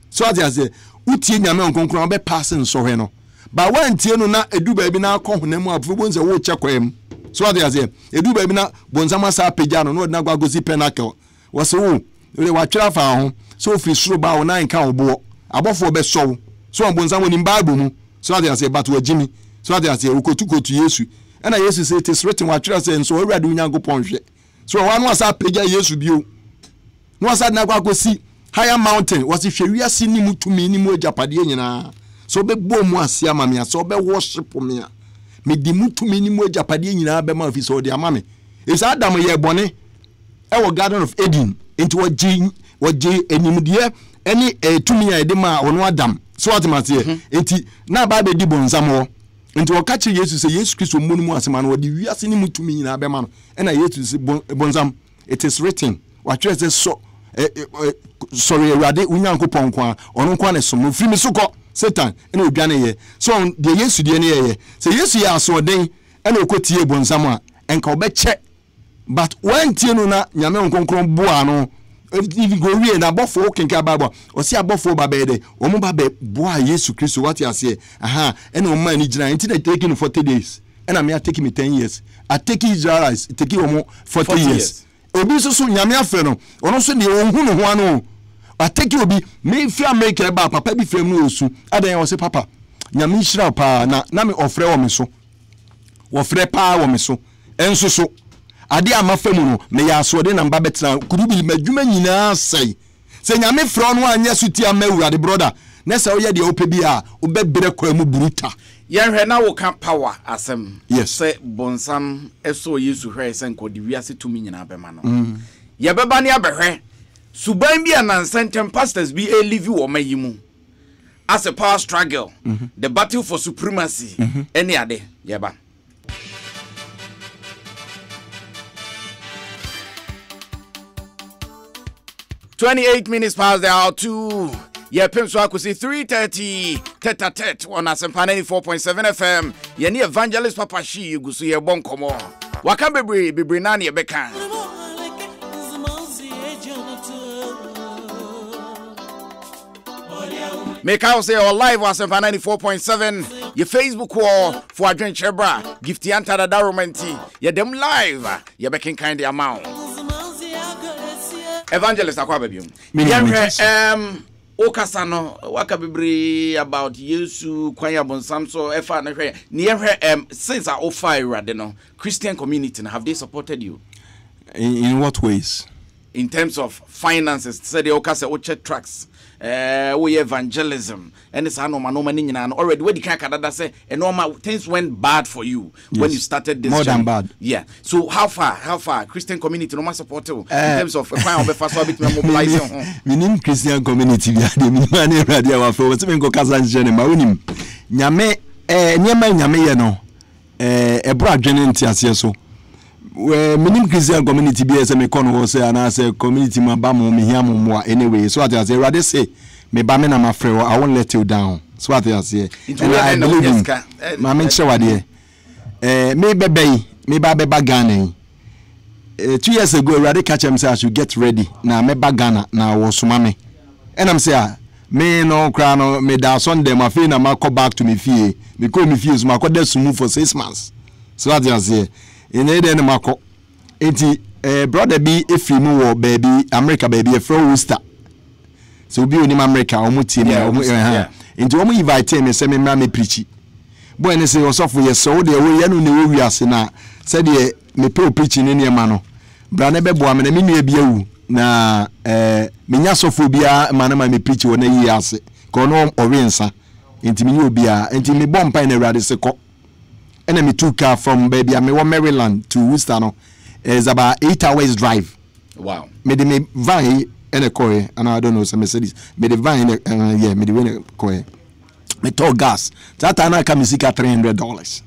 so I say utie nyame onkonkunu wo be pass nso hwe no ba wantie no na edu ba bi na akɔ honam afo bonse wo chekwam so I say edu ba bi na bonzama sa pagya no na gwa gozi penacle wo se wo wa twere fa ho so fi suro ba wo na nka wo abofo be so bonzama ni bible mu so I say but wo jimi so I say ukotu Yesu and Jesus say it is written wa twere say so awurade unyankopon hwe so wa no asa pagya Yesu bio no asa na gwa gosi higher mountain was if you see ni mutumi ni mu ajapade nyina so be bo mu ase amamia so be worship me me di mutumi ni mu ajapade nyina be ma fi so de amame is Adam ye bone e wo Garden of Eden into waji enimdie any tumi ya de ma ono Adam so what mate enti na ba be di bonsam wo enti wo kache Jesus say Jesus Christ mo mu asema no wodi wiase ni mutumi nyina be ma no e na Jesus bonsam it is written wa twere say so sorry awurade unyankopon kwa ono kwa ne so no frimi so ko Satan ene odwane ye so de Yesu de ne ye say Yesu ya so den ene okotie bonsam a enka obeche but when tie no na nyame nkonkron boa no if go wie na bofo kenka baba o si abofo baba de o mo baba boa Yesu Kristo what you say ene o man ni gina until they take you 40 days and me take me 10 years I take Israelites take you 40 years obi so nyame afre no ono so de ohun no ho ano I take you obi me fi America ba papa bi frem no osu adan o se papa nyame hira pa na me ofre wo me so wo frɛ pa wo me so enso so ade amafemu no me ya so de namba betra kurubi madwuma nyina sei se nyame frɛ no anya suti amawurade brother na se oye de opebi a obebere kwa mu buruta yenhwe na wo ka power asem yes se bonsam eso Yesu hwe se nkodi wiase tumi nyina bema no ye beba ne abehwe suban bi anansentem pastors bi live wo mayimu as a power struggle the battle for supremacy any ade yeba 28 minutes past the hour 2. Yeah, Pimso Akusi 3:30. Tete-a-Tete on Asempa 94.7 FM. Yeah, ni evangelist Papa Shi Yugusu ye bon komo. Waka bebre nani ebeka. Make out say all live on Asempa 94.7. Your Facebook wall for Adrian Chebra. Gifty anta da romanti. Yeah, them live. Yeah, beking kind the amount. Evangelist akwa babium. Okasa no waka bebre about Yesu kwanya bonsam so efa na hwe ne hwe since I offer irade no Christian community have they supported you in what ways in terms of finances said the okasa oche tracks we evangelism and it's no mani nyina no already we can kadada say normal things went bad for you when you started this more than bad yeah so how far Christian community no support you in terms of kwanya obefa so bit mobilize meaning Christian community bi ade mi ma na radio wa for we go kasa nje ne ma wonim nyame nyame ye no ebro adwene ntiase so meaning Christian community bi ese me kono wo say ana say community ma ba mo me hia mo anyway so at say rather say me ba me na ma frɛ I won't let you down so at say I believe in ma me nche wade me ba Ghana 2 years ago rather catch him say I should get ready na me ba Ghana na wo soma me and I'm say me no kra no me da Sunday ma fe na ma go back to me fie me go me fie so ma go dey sumu for 6 months so at say in eden mako enti brother bi efimu wo baby America baby e from Worcester so bi oni America omutie me enti omu invite me say me mra me preach boy ne say osofo ye so de we ye no ne we wiase na say de me pro preach ne ne ma no bra ne bebo am na me nua bi awu na me nya sofo bia ma na ma me preach wo na yi ase ko no owensa enti me nyu bia enti me bompa na Awurade se ko and me took car from baby I'm in Maryland to Worcester. No, is about 8 hours drive. Wow. Me de me van in a coy, and I don't know some Mercedes. Me de van yeah, me de win a coy. Me told gas. That time I come see $300.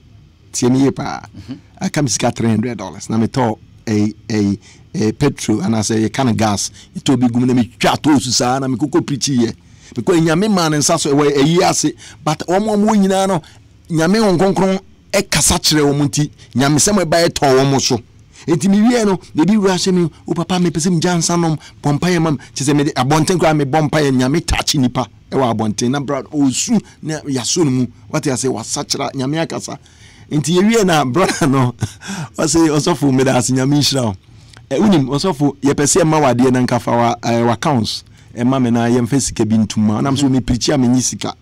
See me pa. I come see $300. Now me told a petrol and I say a can of gas. It to be good. Me chat to Susan and me cook pretty here. Because nyame man and saso a year say, but omo mo nyina no nyame onkonkron e kasa kire omunti nyame se mo ba e to omo so enti mi wie no de bi wura me o papa me pese mjansa nom pompa ye mam che se me abonten kwa me bompa ye nyame touch nipa e wa abonten na brad osu na yaso no mu what you say wasa kire nyame akasa enti ye wie na brother no o say osofo me da nyame hira unim osofo ye pese ma wade na nkafa wa accounts mama na yem fesika bi ntuma na so me preach am nyisika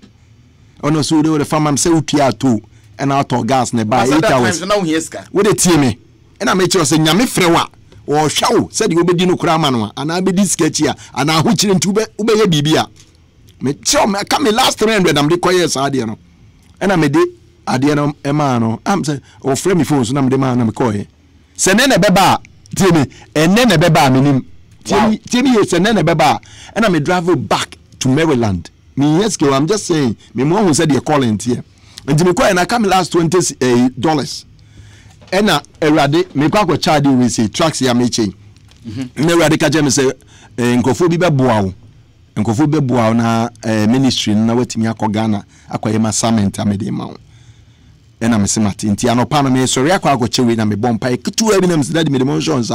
ono so de farm say utua to and out of gas na ba 8 hours na wo hiesika wo de tie me na me kire so nyame frewa wo hwawo said you obedi no kura ma no ana bedi sika chi a ana ho kire ntu ube ye bibia me kire me ka me last 300 am de koye sa ade no na me de ade no ema no am say o frame me phone so na me de ma na me koye se ne beba tie me enne ne beba menim Timmy is an beba, and I'm driving back to Maryland. Me yes, I'm just saying. Me mom who said you're calling here, and to me and I come last $20. And I erade me kwa charge we say trucks ya meche. Me erade ka jam say nkofo bi beboa na ministry na wetimi akọ Ghana akọ yema summit amede ma. And I'm saying nti anopa na me sorry akọ chewe na me bompa ketu abi na me dadi me demonstrations.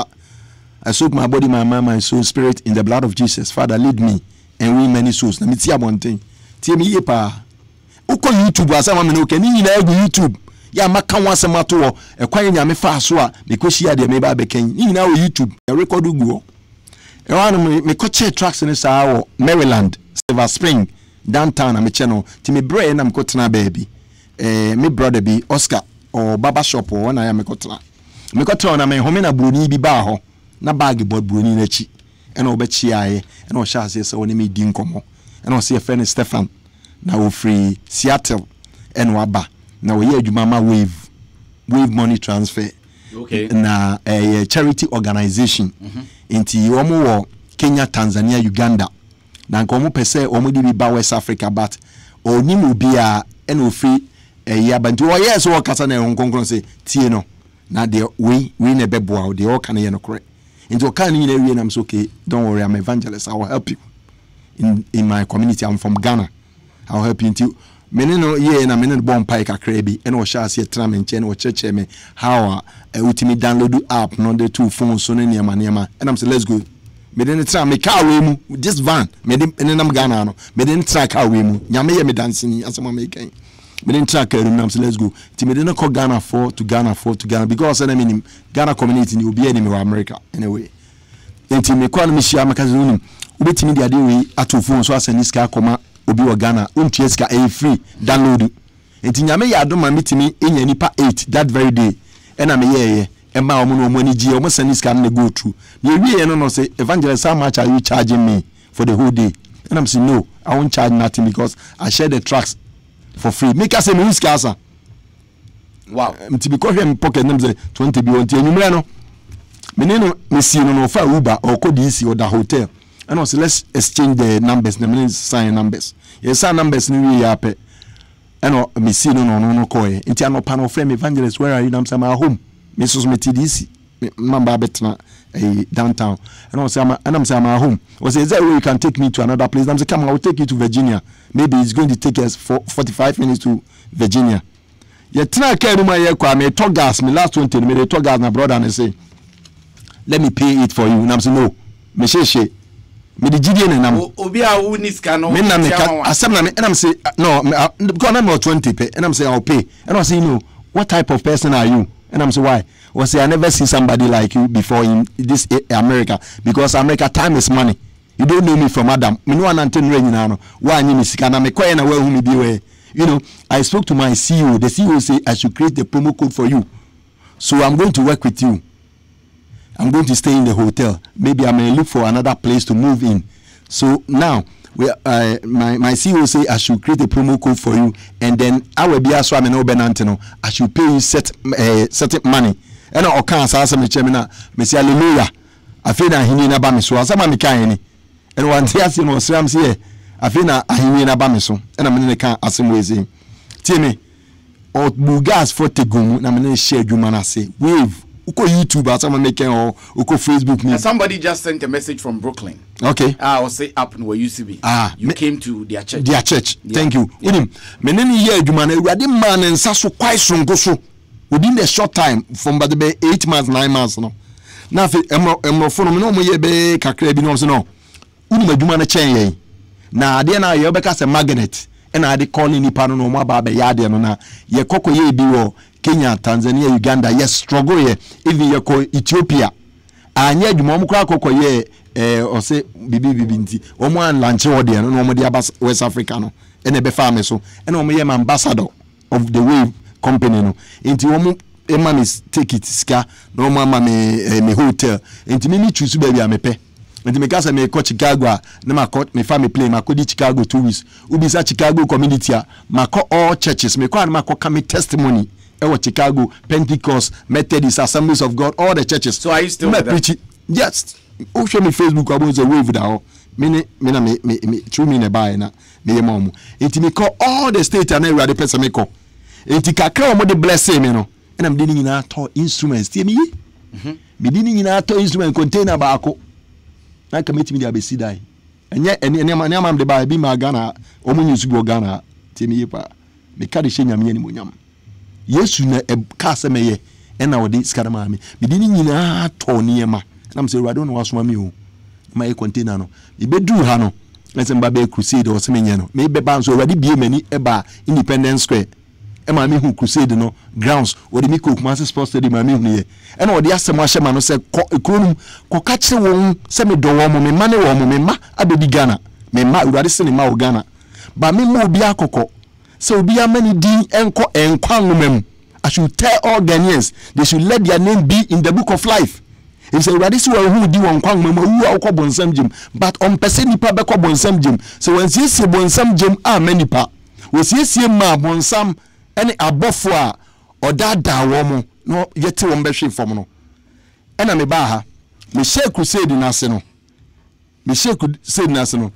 I soak my body, my mind, my soul, spirit in the blood of Jesus. Father, lead me and win many souls. Let me see one thing. Tell me, Yepa. Uko YouTube, as I'm no can you YouTube. Ya maka once a matter a quiet yame fast because she had a maybe became you know YouTube. A record go. Me coach tracks in this hour, Maryland, Silver Spring, downtown. I'm a channel. To me, brain, I'm cotton baby. Me brother be Oscar or Baba Shop or when I am a cotton. Me cotton, I'm a homina bruni be baho. Na bag board bruni nechi ena obechi aye ena o sha ase se woni me di nkomo ena o se friend Stefan na o free Seattle ena waba na o ye adwuma ma wave money transfer okay na charity organization enti omo wo Kenya, Tanzania, Uganda na nkomo pese omo di bi ba West Africa but oni mo bia ena o free ya bantu o yes o kasa na nkonkron se tie no na de we na beboa o de o kan ye no correct. Into can you know I'm okay, don't worry, I'm an evangelist. I will help you in my community. I'm from Ghana. I'll help you into menino ye na menino bon pike akrebi and o sha se tram nche no church me how ultimate download app no the two phones so niam and I'm say let's go. Me den tram me car we mu this van me den nam Ghana no me den track car we mu nyame ye me dancing asema me kan me den track car nam say let's go. Ti me den call Ghana for to Ghana because I mean Ghana community ni obi enemy wa America anyway. Enti me kwa no me shia makazi unim ubetimi dia de we ato phone so asani ska akoma obi wa Ghana untie ska free download. Enti nyame ya adoma mitimi enya nipa 8 that very day ena me ye ema omo no mani gi omo sani ska na go through. Me wie no say evangelist how much are you charging me for the whole day? And I'm saying no, I won't charge nothing because I share the tracks for free. Make us say me ska asa. Wow. Mti because him pocket them say 20 bi onti enumre no. Me no me see no for Uber or Kodisi or the hotel. And also let's exchange the numbers, the means sign numbers. Yes, sign numbers ni we ape. And me see no call. Inti ano panel frame evangelist where are you? I'm saying my home. Me so me TDC. Mamba betna downtown. And I'm saying my home. Was is there way you can take me to another place? I'm saying come I will take you to Virginia. Maybe it's going to take us for 45 minutes to Virginia. You try carry my air kwa me talk gas me last 20 me talk gas my brother and say let me pay it for you. And I'm saying no. Me she me the GDN nam obi a wo ni ska no me na me asem na me and I'm say no because I'm not 20 pay and I'm say I'll pay and I say no what type of person are you and I'm say why was say I never see somebody like you before in this America because America time is money you don't know me from Adam me no wan anten rain na no why me sika na me kwai na where who me be where you know I spoke to my CEO the CEO say I should create the promo code for you so I'm going to work with you. I'm going to stay in the hotel. Maybe I may look for another place to move in. So now, my CEO say I should create a promo code for you, and then I will be as well. I should pay you certain money. And I can't say me chemina. Me say hallelujah. I feel that he need na ba me so. Asama me kan ni. And one day I see no Sram say. I feel that he need na ba me so. And I'm kan asem we say. Tie me. O bugas for tegum na me share dwuma na say. Wave. Uko YouTube asama me kan or uko Facebook me. Somebody just sent a message from Brooklyn. Okay. I'll say up where you used to be. You came to their church. Their church. Yeah. Thank you. Yeah. Meneni year dwuma na urade man nsa so kwai songo so. Within a short time from about 8 months 9 months no. Na fe emro fo no me no mo ye be kakra bi no so no. Uni madwuma na chen yen. Na ade na ye obeka se magnet. E na ade calling nipa no no mo aba be ya ade no na ye kokko ye bi wo Kenya, Tanzania, Uganda, yes, struggle here. Even you call Ethiopia. And yet, you mom crack or say, Bibi Binti, or one lunch or there, no more the West Africano, and a befarme so, and I'm ambassador of the Wave Company. No, into Emma's take it, ska, no mamma me hotel, and to me choose baby, I'm a pay. And to make us a coach Chicago, no my court, my family play, my code Chicago 2 weeks, Ubisa Chicago community, my all churches, my call my coming testimony. Chicago, Pentecost, Methodist, Assemblies of God, all the churches. So are you still with them? Yes. Oh, show me Facebook about the wave now. Me 2 minutes by na me mom. It me call all the state and every person me call. It kakra mo de bless me no. And I'm dealing in a to instruments. See me? Me dealing in a to instrument container baako. Na ka meet me dey be see die. Enye am de ba bi ma Ghana, omo nyisu go Ghana. See me pa. Me ka de nyame ni monyam. Yesu na kase meye ena odi skara ma me bidini nyina to niema na mse rado no wasoma mi o ma e container no e bedu ha no lese mba be crusade o se menye no me be ban so radi bie mani eba Independence Square e ma me hu crusade no grounds odi mi ko Kumasi Sports Stadium ma me hu ye ena odi asema hye no se ekronum ko ka kire won se me do won mo me ma ne won mo me ma abedi Ghana me ma urade se ne ma o Ghana ba me mo obi akoko. So be a many D enko enkwangumem. I should tell all Ghanaians they should let their name be in the book of life. If say this who di wankwangumem who akọ bonsam jim, but on person nipa be kọ bonsam jim. So when see bonsam jim many pa. We see ma bonsam any abofo a odada wo mo no yete wo mbehwe fom no. Ena me ba ha. Me share crusade na se no. Me share crusade na se no.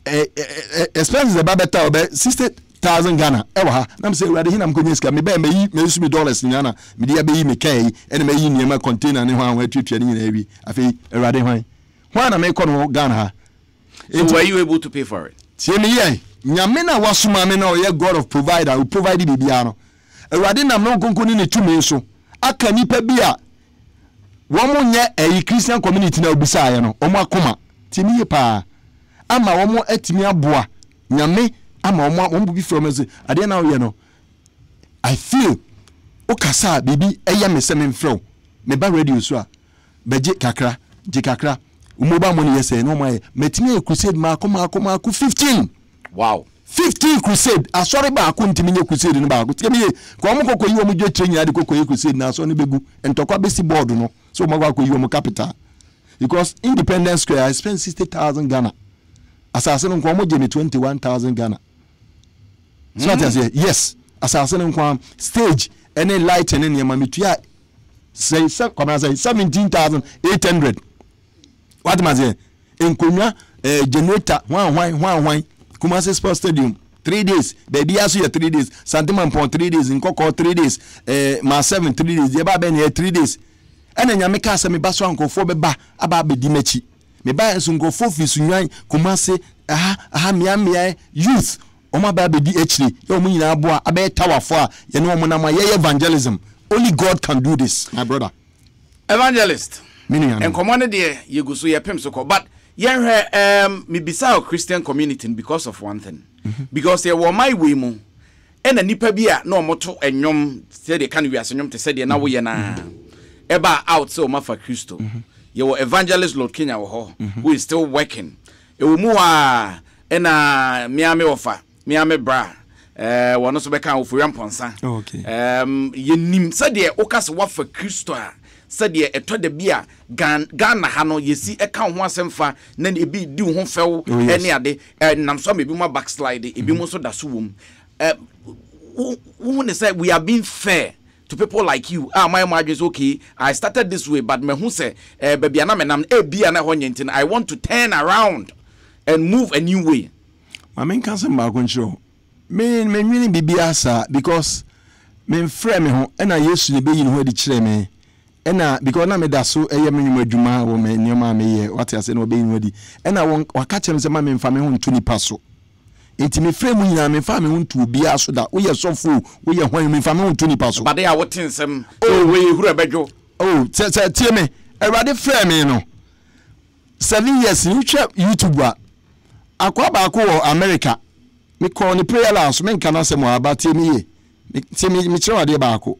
Expenses about better about 60,000 Ghana. Ewa, I'm saying, rather him, I'm going to me $me dollars in Ghana, me dear be me K, and me in my container, and one way to training in every. I feel a rather high. When I make on Ghana, were you able to pay for it? See me, Yamina was Sumamino, ye God of provider who provided Bibiano. A radin, I'm not going to 2 minutes. I can nip a beer. One more year, a Christian community now beside, Oma Kuma, Timmy Pa. Ama womo etimi aboa nyame ama womo bi from us ade na wo ye no I feel okasa bibi eye me se me mfro me ba radio so a beje kakra je kakra umoba mo ne yese no mai metimi crusade ma akoma 15. Wow. 15 crusade asori ba akon ntimi nye crusade no ba akon timi ye ko mo kokko yi wo mo je train ya de kokko yi crusade na so ne begu entokwa besi board no so mo gwa ko yi wo mo capital because Independence Square I spent 60,000 Ghana. Assassin and Kwamo Jimmy 21,000 Ghana. So I say, yes, assassin and Kwam stage any light and any mamitia say 17,800. What am I saying? In Kunya, generator, one, Kumasi Sports Stadium, 3 days, baby, I see 3 days, Santiman Pond 3 days, in Coco 3 days, Ma 7 3 days, Yaba here 3 days. And then Yamika semi basso uncle for Beba about Dimechi. Me buy some go for Sunyan, Kumasi, Mia, youth, Oma Baby DHD, your Mina Boa, Abe Tower for, you know, Monama, evangelism. Only God can do this, my brother. Evangelist. Meaning, and commanded there, you go so your pimsoko, but yeah, me beside Christian community because of one thing. Because they were my women, and a nipa bia no moto and yom said they can't be as yom to say they now we na eba out so ma for Christo. You were evangelist Lord Kenya who is still working. You mua ena miame ofa miame bra one so beka of Ramponsa. Okay. You nim said there okas what for Christo said ye a to the beer Ghana hano ye see a count one semfa then it be do home fell any other and I'm some maybe more backslide it be most of the soom who say we are being fair to people like you. My marriage is okay. I started this way, but me who say baby I'm I want to turn around and move a new way. I mean cancer show. Me really be biasa because me frame me ho and I used to be in where the chile me. And because na me da so minimum adwuma wo me nyoma me ye what I say no be in ready. And I want catch him say ma me mfa me ho ntuni paso. Enti me frame nyina me fa me ho ntu bia so da wo ye sofo wo ye hwan me fa me ho ntuni paso. But they are what nsem we huru bejo. Oh tie me Erade frame no 7 years you check YouTube akwa ba ko America me call ni prayer last me nka na se mo abate me ye me kire wade ba ko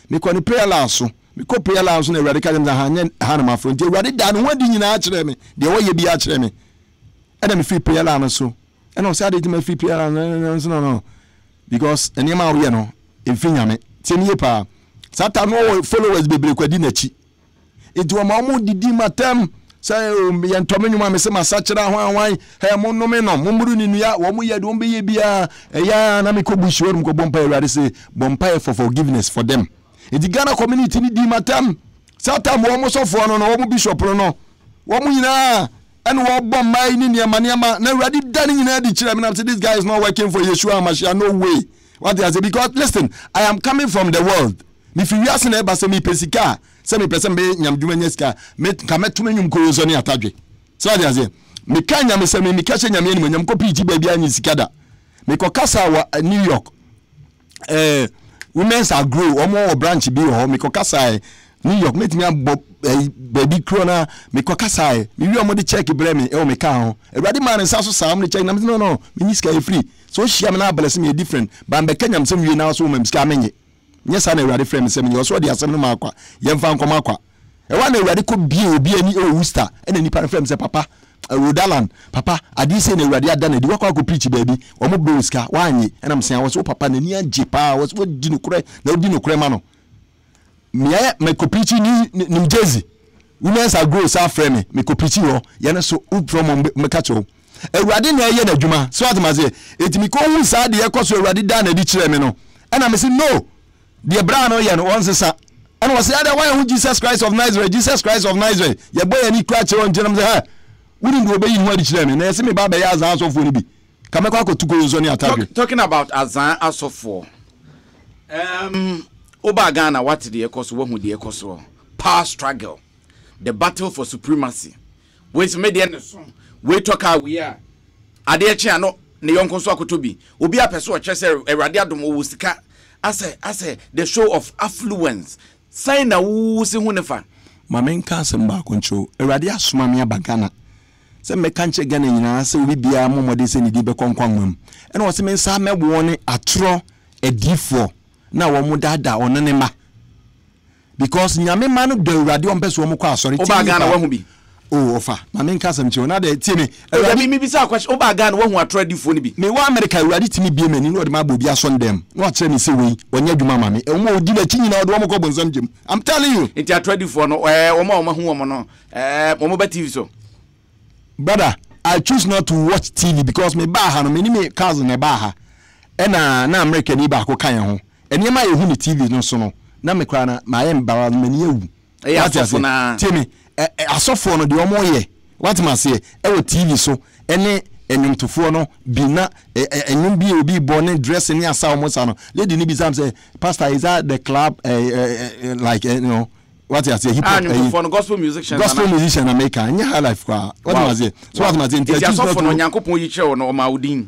me call ni prayer last me ko prayer last na Erade ka dem ha na ma front Erade da no wadi nyina a kire me de wo ye bi a kire me and me free prayer last so and I say dey me free prayer last no because any ma we no emfinya me tie me pa Satan no followers bebre kwadi na chi it wa ma mo didi matem say ye ntomenwuma me se masachira hwan he mo no me no mo muru ni nua wo mo ye do be ye bia ya na me ko bushwor mo ko bompa Erade say bompa for forgiveness for them it Ghana community ni di matem Satan wo mo sofo no wo mo bishop no wo mo nyina and wo bom mai ni niama na Erade dani nyina di kire me na say this guy is not working for Yeshua Mashiach no way what I say because listen I am coming from the world if you ask na se me pesika se me pese me nyamdwuma nyeska me kametuma nyum ko yoso ne atadwe so ade aze me kan nyame se me ka che nyame ni nyam ko piti ba bia nyi sikada me ko kasa wa New York women's are grow omo branch bi ho me ko kasa New York metimi abo baby krona me ko kasa me wi omo de check bre me e o me ka ho Erade man nsa so sam ne check na me no me nyi sika e free so hia me na abelese me different ba me kanyam se wi na so me sika menye yes na Erade frame se me yo so de asem no makwa yemfa nkoma akwa e wa na Erade ko bie obi ani o Worcester e na nipa frame se papa Rodaland papa adi se na Erade ada na di wakwa ko preach baby o mo broska wanyi e na me se wo so papa na ni age pa wo so di no kure na odi no kure ma no me ko preach ni Jersey women's are grow sa frame me ko preach yo ye na so u from me catch o Erade na ye na dwuma so atemaze etimi ko hu sa de ye ko so Erade da na di kire me no e na me se no the brand no yan once sa and was say why who Jesus Christ of Nazareth ye boy any crash on jenam say ha we didn't obey you what kire me na say me ba be ya azan asofo ni bi kamekwa ko tuko zo ni attack talking about azan asofo oba Ghana what the ekoso wo hu the ekoso power struggle the battle for supremacy we me de so we talk how we are ade echi ano ne yonko so akotobi obi apeso o kyese Erade adom wo sika ase the show of affluence say na wu se hu ne fa mamen ka asem ba koncho Erade asoma me abagana se me kanche Ghana nyina se obi bia momode se ni di be konkwan mam ene wo se me sa mebo ne atro edifo na wo mo dada onene ma because nyame ma no do Erade on pese wo mo kwa asori ti oba Ghana wo hu bi oh ofa mamen ka asem chi ona de tie me Erade mi bisa question oba Ghana wo hu atro edifo ni bi me wa America Erade timi bie mani no de ma bobi asondem no akere me se wei onya dwuma mame e mo odi na chi nyina do mo ko bonsam jem I'm telling you it atro edifo no wo ma hu wo no wo ba TV so brother I choose not to watch TV because me ba ha no me ni me cousin me ba ha e na America ni ba ko kan ho eni ma ye hu ni TV no so no na me kra na ma ye mba ma ni ewu e asofo na temi asofo no de omo ye what ma say e wo TV so ene enyumtofo no bi na enyum bi obi born dress ni asa omo sa no lady ni bi sam say pastor is that the club like you know what you say hip hop for gospel musician America nya high life kwa what ma say so what ma say ntia asofo no nyankopon yi kire no ma udin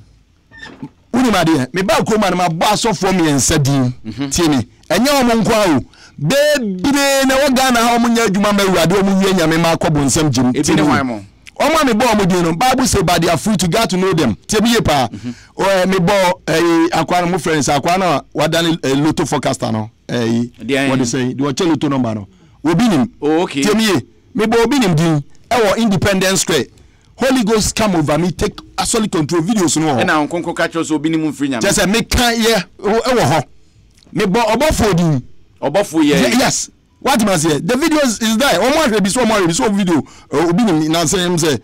uni ma de me ba ko ma na ma bo asofo me ensa din tie ni enya omo nkwa o bebire na wo Ghana ha omo nya adwuma ma Erade omo wie nyame ma akọbọ nsam jim ebi ne hwan mo omo me bo omo din no Bible say by their fruit you got to know them tie bi pa o me bo akwa no friends akwa na wadani lotto forecaster no what they say the watch lotto number no obi nim okay tie me bo obi nim din e wo Independence Square Holy Ghost come over me take absolute control videos no e na nkonko ka cho so obi nim mfiri nyame just say me kan ye e wo ho me bo obofo din obofo ye yes What must say? The video is there. More video. Obi na say him say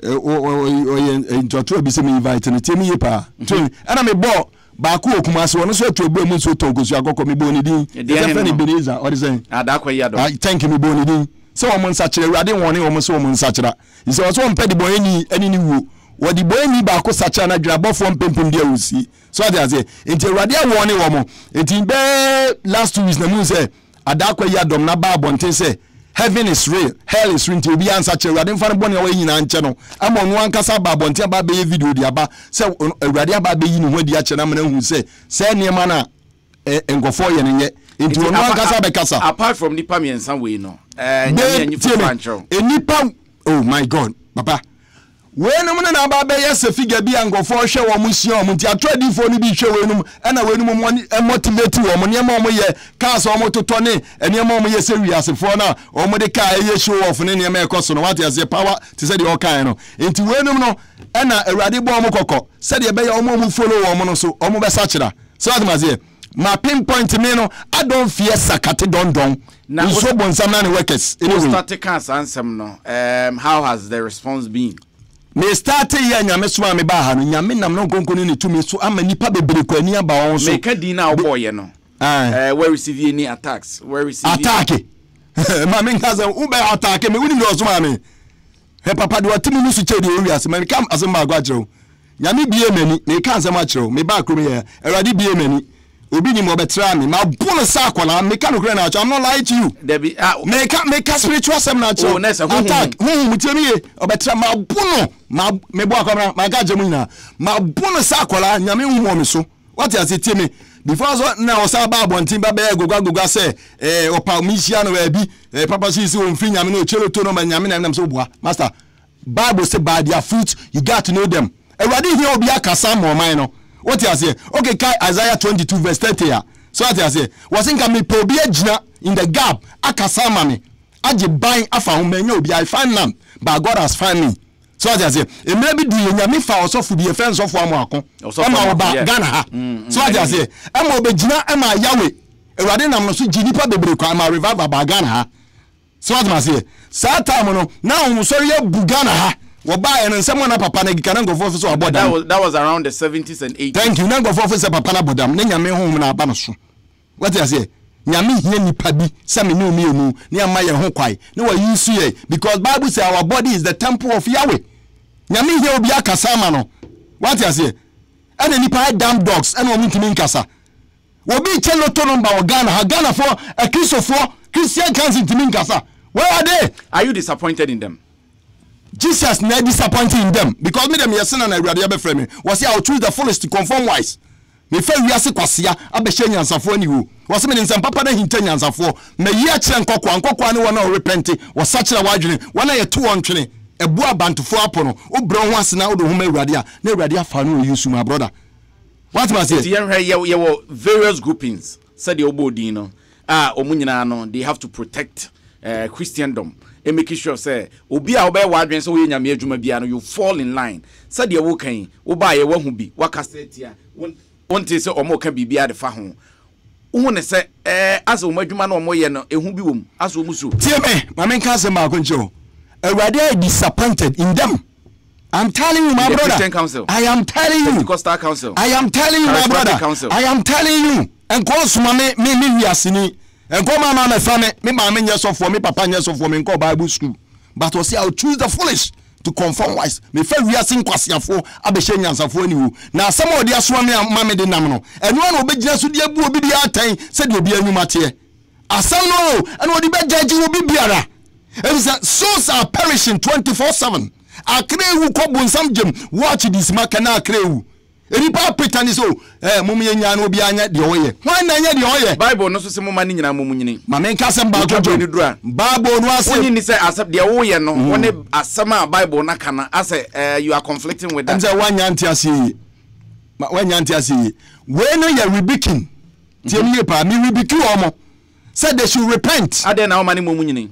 to be me invite and tell me pa. And I'm a ball. Baku Okumasi one so to be mun so to go so akoko me boni din. E say friend Ebenezer or the saying. Adakwa yado. I thank you me boni din. So omo nsachire Awurade woni omo so omo nsachira. You say so omo the boy any ni wo. What the boy ni baako sachira na dwabɔ fo mpempem dia usi. So they say enti Awurade woni omo. Enti be last 2 weeks na mun say adakwa yadom na ba abonten say heaven is real, hell is real. To be answered, Awurade mfa no bone awa yina nche no. Ama no ankasa ba abonten ba be video dia ba. Say Awurade ba be yi no ho dia che na mena hu say niema na engofo ye ne ye. Enti no ankasa be kasa. Apart from nipa miensa we no. Nyanya nyifu fancho. Nipa, oh my God, papa. We no mo na ba be yes figure bi angofo hwe wo mo sia mo nti atradi fo no bi hwe we no na we no mo motivate wo mo niema mo ye cars wo mo toto ne niema mo ye se wiasefo na wo mo de car ye show off ne niema e koso no what is the power to say the all kind no nti we no no na Awurade bo mo kokko say the be ye wo mo follow wo mo no so wo mo be sachira so what must say my pinpoint me no I don't fear sakate don na so bonsam na ne workers anyway start cancer ansem no how has the response been? Me start here nyame so me ba ha no nyame nam no konkoni ne tumi so ama nipa bebere kwa ni aba won so me ka di na oboye no where receive any attacks where receive attack ma me nkaza ube attack me woni no so ma me he papa de watimi no su che de ori ase me kam ase ma gwa kire nyame bie mani me ka ase ma kire me ba krom here Awurade bie mani obi ni mo betra me ma bono sa akwala me ka no kire na I'm not lying to you Debbie me ka spiritual sem na kire attack mutiemi ye obetra ma bono ma me bo akwara ma ga jemu ina ma bono sa akwala nyame hu mo me so what you say tell me before so na o sa ba abontin ba be goga say opa misia no ba bi papa si o mfiri nyame no chelo to no ma nyame na so boa master Bible say by their fruit you got to know them Awurade here obi akasa mo man no what you say okay kai Isaiah 22 verse 30 here so what you say was in me po bi agina in the gap akasa ma me age ban afa ho manya obi I find none but God has found me so what you say e maybe do nyame fa osofu bi friends of am akon ama oba Ghana ha so what you say ama obegina ama yawe Awurade nam no so ginipa bebre kwa ama revival ba Ghana ha so what you say sa time no now we sorry ya bu Ghana ha wo ba en nsem na papa na gikana ngofo so abodam that was around the 70s and 80s thank you na ngofo so papa na bodam na nyame ho na aba no so what you say nyame hia nipa bi se me no mienu na ama ye ho kwai na wa use ye because Bible say our body is the temple of Yahweh nyame hia obi akasa ma no what you say and nipa damn dogs and wo mutimi nkasa obi chelo to number wa Ghana for a Christian council mutimi nkasa where are they? Are you disappointed in them? Jesus not disappointed in them because me them yesin na Awurade be frame me was say I will choose the fullest to conform wise me fa wiase kwasia abehye nyansafo ani wo was me nsam papa na hinta nyansafo me yi a kire nkokwa ne wona repent was sachira wadwene wona ye to ontwene ebu abantofo apono obro ho asena wo do homa Awurade a na Awurade afa no yusu my brother what must say ye various groupings said the obodin no omunyina no they have to protect Christendom and making sure say obi a obey wadwen so we nyame adwuma bia no you fall in line said the wo kan wo ba ye wa hu bi wa cassette wonte say omo ka bibia de fa ho wo ne say as o madwuma no omo ye no ehu bi wom as o muso tie me ma men ka say ma koncho Awurade is disappointed in them. I'm telling you, my brother. I am telling you. Pentecostal Council. I am telling you, my brother. Council. I am telling you. And call me yasini. And call my mama family. Me mama yes of for me, papa yes of for me. Call Bible school. But I say I'll choose the foolish to conform wise. Me fe wiasin kwasia fo abehye nyansa fo aniwu. Na some of the aswa me mama de nam no. And one obegina so de abu obi de atan said obi anwuma te. Asam no and what the be judge obi biara. And souls are perishing 24/7. Akrewu ko some gem watch this makana akrewu. Eripa pretend so mum ye nya no bi anya de oye. Wan na nya de oye. Bible no so se mum ani nyina mum nyini. Ma men ka sem ba ko ni dura. Bible no ase. Onyi ni say accept de oye no. Woni asema Bible na kana ase you are conflicting with that. And say wan nya ntiase. Ma wan nya ntiase. We no ye rebuking. Tie me pa me rebuking omo. Said they should repent. Ade na o mani mum nyini.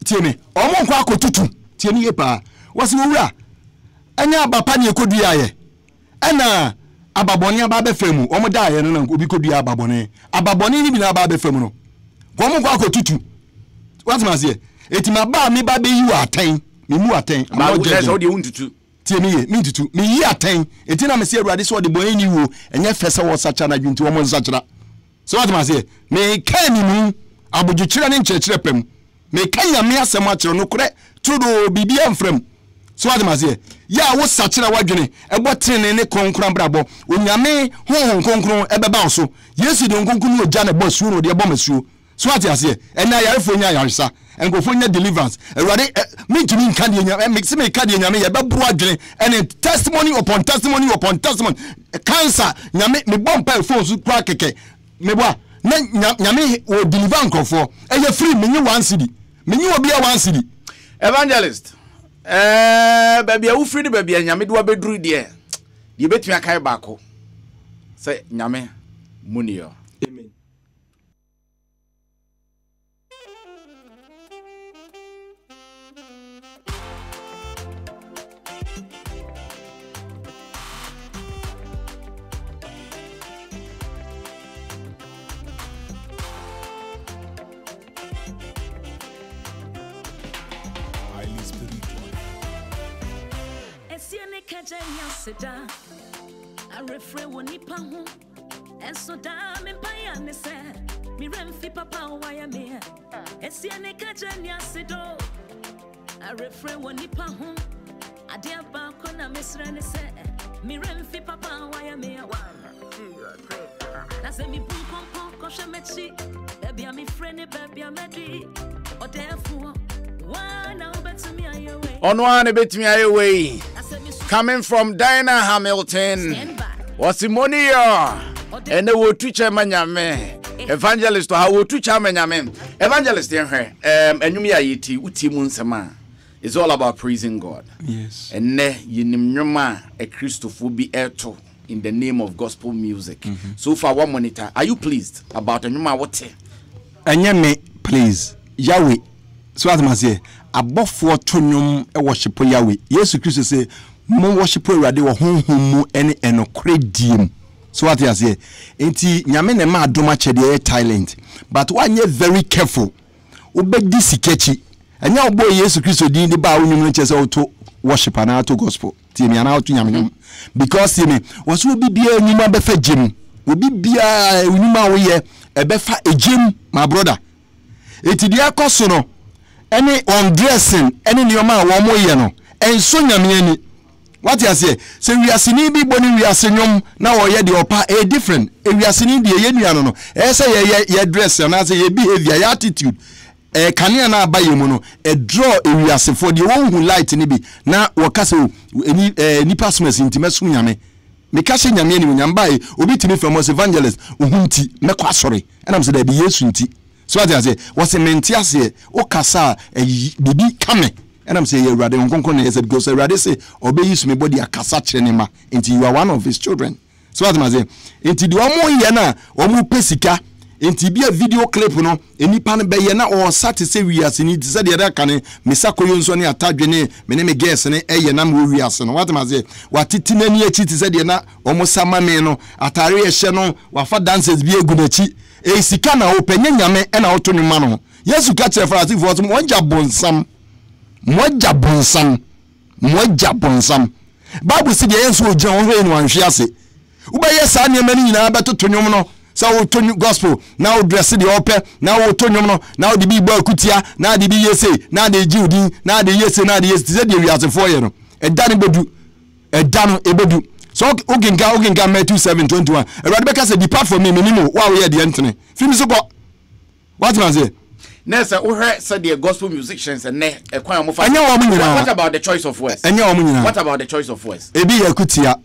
Tie me. Omo kwa akotutu. Tie me pa. Wasi wura. Anya abapa ne kodua ye. Ana ababoni aba be femu omo da ye no obi kodua ababoni ni bi na aba be femu no Komo kwa ko tutu. What man say? Eti ma ba me ba be yi aten. Me mu aten. Ba wo say de untutu. Tie me tutu. Me yi aten. Eti na me say Awurade so de boy ni wo. Enye fese wo sacha na dwunti wo mo nsachira. So what man say? Me kan ni mu abodwukira ne nkyerɛkyerɛ pam. Me kan ya me asɛm akyerɛ no korɛ tudo bibia mfram. So what man say? Ya wo sachira wadwene ebo trene ne kronkron brabo onyame honhon kronkron ebeba so Yesu de kronkron no gya ne bo suo no de ebo masuo. So what you say? And now yarefo nya yaresa engo fo nya deliverance Awurade me tumi nka de nya me se me ka de nya me ye bebo adwene and testimony upon testimony upon testimony cancer nya me bompa phone so kwa keke me boa na nya me o deliver nkofo eye free me nyi 1 cedi me nyi obi a 1 cedi evangelist baby a free baby nyame do abeduru de ye betumi akai baako say nyame munio amen. Seda I refrain when nipa ho and so da me paya ne se mi remfi papa why me esi ene kajanya sedo I refrain when nipa ho ade aba kona mesra ne se mi remfi papa why me na se mi bum pom ko shemechi baby am friend baby am di o therefore one betumi ayewe onwa ne betumi ayewe. Coming from Dinah Hamilton, Wasimonio, and the would teach a manyame, evangelist to how would teach a manyame, evangelist in her, and Yumia Yiti, Utimun Sama. It's all about praising God. Yes. And ne Yinimma, a Christophobi Erto in the name of gospel music. So far, one monitor, are you pleased about a Numa Wate? And me, please, Yahweh. So as I say, above 4 tonum a worship Yahweh. Yes, Christ say. Mo worship Awurade wo honhom mu ene enokre diem. So what you say? Enti nyame ne ma adoma chede talent. But one ye very careful. Obedi sikechi. Anya obo Yesu Kristo din de ba wonum nche auto worship and auto gospel. Ti me ana auto nyame. Because me was obi bia nyuma be fa gem. Obi bia nyuma wo ye e be fa egem my brother. Eti dia koso no ene undressing ene nioma wo mo ye no. Enso nyame ani. What you say? So we are seeing be boni we are seeing now or ye the opa a different. We are seeing the ye no. Say ye dress and as ye behavior, your attitude. Can na buy you mono a draw we are for the one who light ni be na wakaso ni pasmas intimasu nyame. Me kashe nyame ni nyambai obi timi famous evangelist uhunti me kwa sorry. And I'm say there be Yesu nti. So what you say? Was a mentiase o kasa bibi kame. And I'm saying, Rade, because Rade say, obey you, my body, a casachenema, until you are one of his children. So, as I say, until you are more yana, or more pesica, until be a video clip, no, any pan bayana or satisfy we are seeing it, said the other can, Misako Yonsoni, a tajane, my name guess, and a yanam we are son. What am I say? What Titinani cheat said yana, almost sama meno, atari a channel, wafa dances be a gunachi, a sikana open yame and autonumano. Yes, you catch a for as if was one job on some. Moja bonsam Bible say the enso John we no anhwe ase ubaye sa ne mani nyina beto tonwom no sa wo tonyu gospel na wo dress the ope na wo tonwom no na wo de bi ba kutia na de bi yese na de jiudin na de yese na de yese ze de wiase for ye no edane bedu edano ebedu so ogenga Matthew 7:21 Awurade beka say depart from me minimo wa wo ye de entene fimi so go what man say. Nessa, we said the gospel musicians and what about the choice of words? What about the choice of words? Ebi yakutia.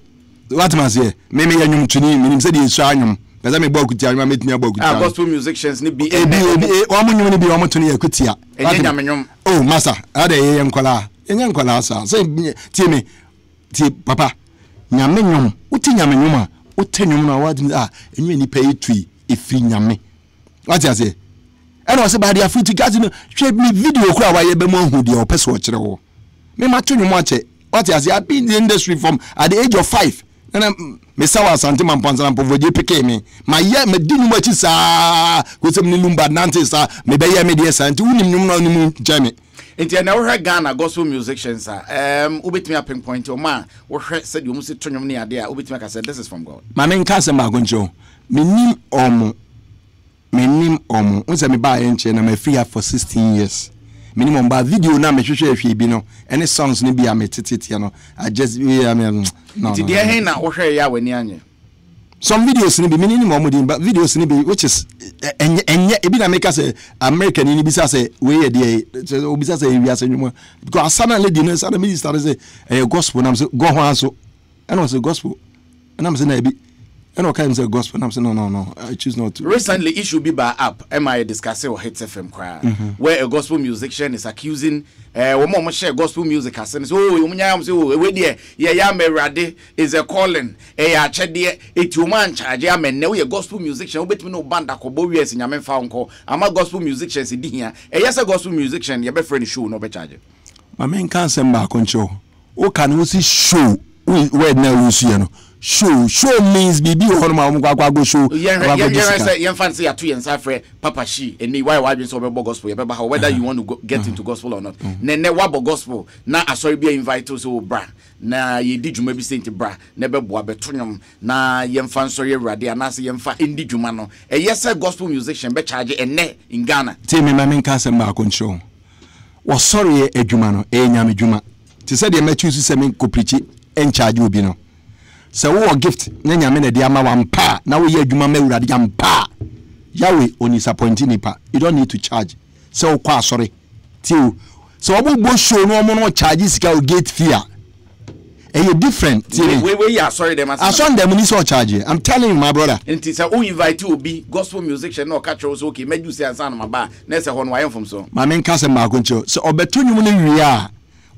What man say? Me yanyum tuni, me say the shanyum. Kaza me bokutia, me metimi abokutia. Gospel musicians ni bi ebi omunyum ni bi omutuni yakutia. Oh, massa, ade ye nkola sa. Say tie me. Tie papa. Nyame nyum, uti nyame nyuma, utanyum na wadi enwe ni pay tui efri nyame. What you say? And was about the fruit casino, shape me video crowd why you be more who the Me match you watch it. What has he been in the industry from at the age of 5? na me sawa asante mampanza mpovoje peke me ma ye me di num achi saa ko sem ni lumba nante saa me be ye me de santi unim num na unim jame enti na wo hwe Ghana gospel musicians ubetimi a pinpoint o ma wo hwe said you must tonwom ne ade a ubetimi aka say this is from God ma men ka se ma gonjo menim omo unse me ba ye nche na ma free for 16 years minimum ba video na me hwehwe ahwe bi no any songs ni bi a me tete no I just no ti dey hen na wo hwe ya wani anye some videos ni bi minimum din but videos ni bi which is enye e bi na make say American ni bi say we dey obi say wi ase nwuma because asana lady no say minister say gospel na say go ho anso and was gospel and am say na bi and what kind of gospel I'm saying no I choose not to. Recently issue be by app MI discussing or Hits FM choir where a gospel musician is accusing one share gospel music as saying we there yeah me rade is a calling ya chede etuman charge ya me na we gospel musician obetimi no band akobo wies nyame fa nko ama gospel musicians di hia yes a gospel musician ye be friend show no be charge my men can send back control o can we see show where now we see no show means bibi horma mkwakwa go show yen fancy ya to yen safre papa she eni why so be gospel be how whether you want to get into gospel or not ne wabo gospel na asori be invite so bra na ye di djuma bi senti bra na be boa betonyom na yen fan so ye rade anase yen fa endi djuma no yes gospel musician be charge enne in Ghana tell me mama nka se ma control wo sorry e djuma no e nyame djuma ti said ye ma choose se men ko preach en charge obi no so wo gift na nyame na dia ma wampa na wo ye adwuma ma urade yampa yawe oni disappointing nipa you don't need to charge so kwa sorry till so obo show no mo no charge sika o gate fee you different we are sorry them as on them ni so charge I'm telling you my brother enti say who invite you be gospel musician no catch us okay meju say ansa no ba na say ho no wayem from so ma men ka say ma koncho so obetonwum no wi a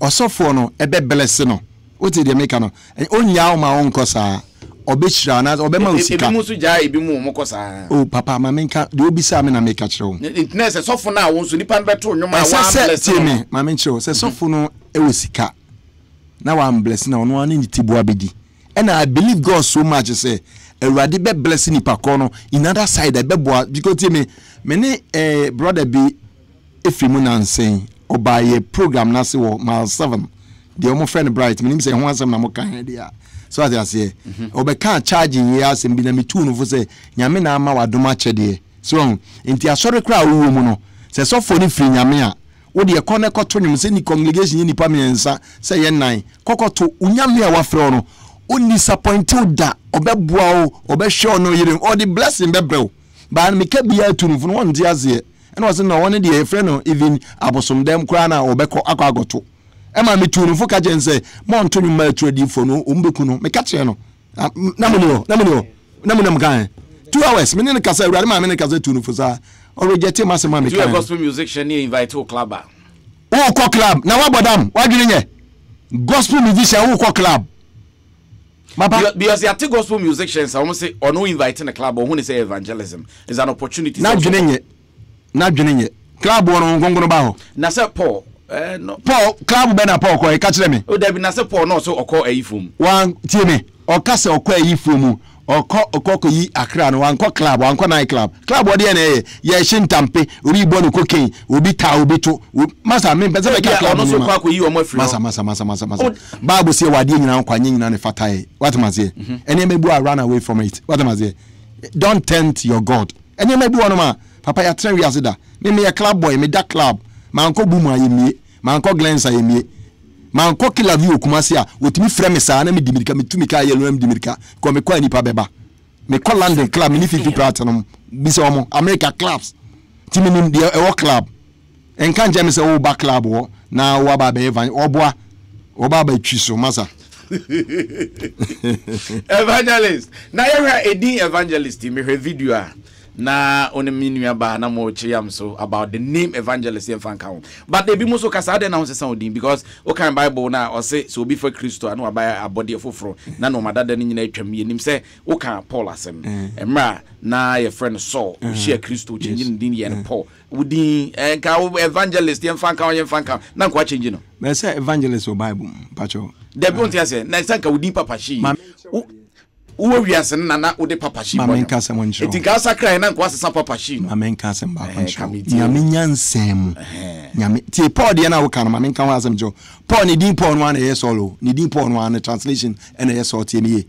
osofo no ebe bless no what did they make no onya ma onko sa obechira na obema osika ebi musu ja ebi mu mokosa oh papa ma menka de obi sa me na make kire na se sofo na won so nipa beto nyoma wa bless me ma menche se sofo no e osika na wa bless na ono ani tibu abedi and I believe God so much say Erade be bless nipa ko no in other side be boa because me ne brother be efimu na nsen obaye program na se wo mile 7 the omo friend bright me say ho asem na mo kan dia so as I say obe kan charging ye asem bi na me tu no fo say nyame na ama wadoma chede so enti asore kra wo mu no se so for ni free nyame a wo de ekọ na ekoto nyum se ni congregation ni pa mensa say ye nan kokoto unyame a wafre no on disappointed da obeboa o obehwe no yire all the blessing bebrew ba me ka bia tu no fo no won dia ze and was no one the friend no even abosom dem kra na obekọ akwagoto ema me tu no fo ka je nse mo nto nyum ma trade fo no ombeku no me ka kire no na mo kan 2 hours me ne ka say urade ma me ne ka say tu no fo sa o reject ma se ma me kan you gospel musician ni invite to club o ko club na wa bodam wa dwene nye gospel musician wo ko club because you gospel musicians I almost say or no inviting a club or when they say evangelism is an opportunity na dwene nye club won ngongono ba ho na say Paul no Paul club be na Paul ko e ka kire me o da bi na say Paul no so okọ ayifom wan tie me o ka se okọ ayifom okọ yi akra no wan ko club wan ko night club odi na ye shintampe obi bo no cocaine obi ta obi to masa me pese be ka club no so kwa ko yi o mo free masa bible say wade nyina kwa nyina ne fatae what am I say ene mebu run away from it what am I say don't tempt your god ene mebu no ma papa ya tren wi asida me ya club boy me da club man ko bumu ayemie man ko glens ayemie man ko kila vi okumase a wotimi frɛ me saa na me dimirika me tumi ka yelo me dimirika ko me kwa nipa beba me ko London club me ni 50 platinum bi se omo America clubs timi nim de e club en kan je me se wo ba club wo na wo ba be evan oboa wo ba ba twiso masa evangelist na yera edi evangelist me hwe video a na on minua ba na mo chiam so about the name evangelist in Fankau but they be most okasa dey na ho sesa odin because o kan bible na o say so be for Christo na ba abode foforo na no madada ni nyina atwam yenim say o kan Paul asem emra na your friend Saul share Christo change din ye Paul udin ka evangelist in Fankau na kwa change no me say evangelist o bible pacho the point say na say ka udin papa shi wo wiase na wo de papa shi mama nka asem nchiro etinka sakra na nko asesa papa shi no mama nka asem ba nchiro nyame nyansem nyame tie Paul de na wo kan mama nka asem jo Paul ni din Paul no na yes solo ni din Paul no na translation na yes solo tie me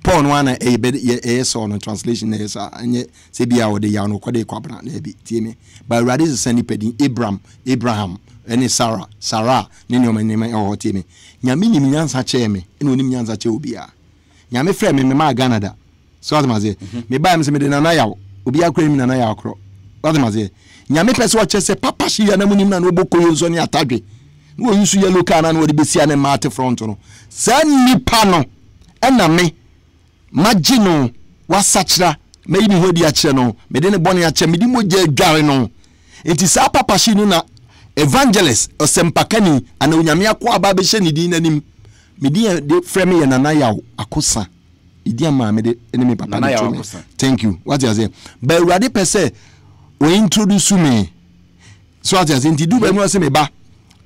Paul no na yes solo translation na yes anye se bia wo de ya no ko de kwabra na bi tie me ba rade se sani pedin Abraham ene Sarah ni no me o tie me nyame ni nyansa che me ene oni nyansa che obia nyame frɛ me ma Canada so adamaze me ba me se me de nana yawo obi akra mi nana yawo kro adamaze nyame pese wo che se papa shi ya na munim na no boko yo so ne atadwe wo yusu yellow car na no de besia ne mate front no sa nipa no na me magino wasachira me yi hodi a kire no me de ne bone a kire me di moje adware no enti sa papa shi no na evangelist Asempa kani ana onyame akwa aba be hye ne din nanim me di de frame ye nana yawo akosa idi ama me de enemy papa na to me thank you what you say but urade pese we introduce me so what you say nti du ba nu ase me ba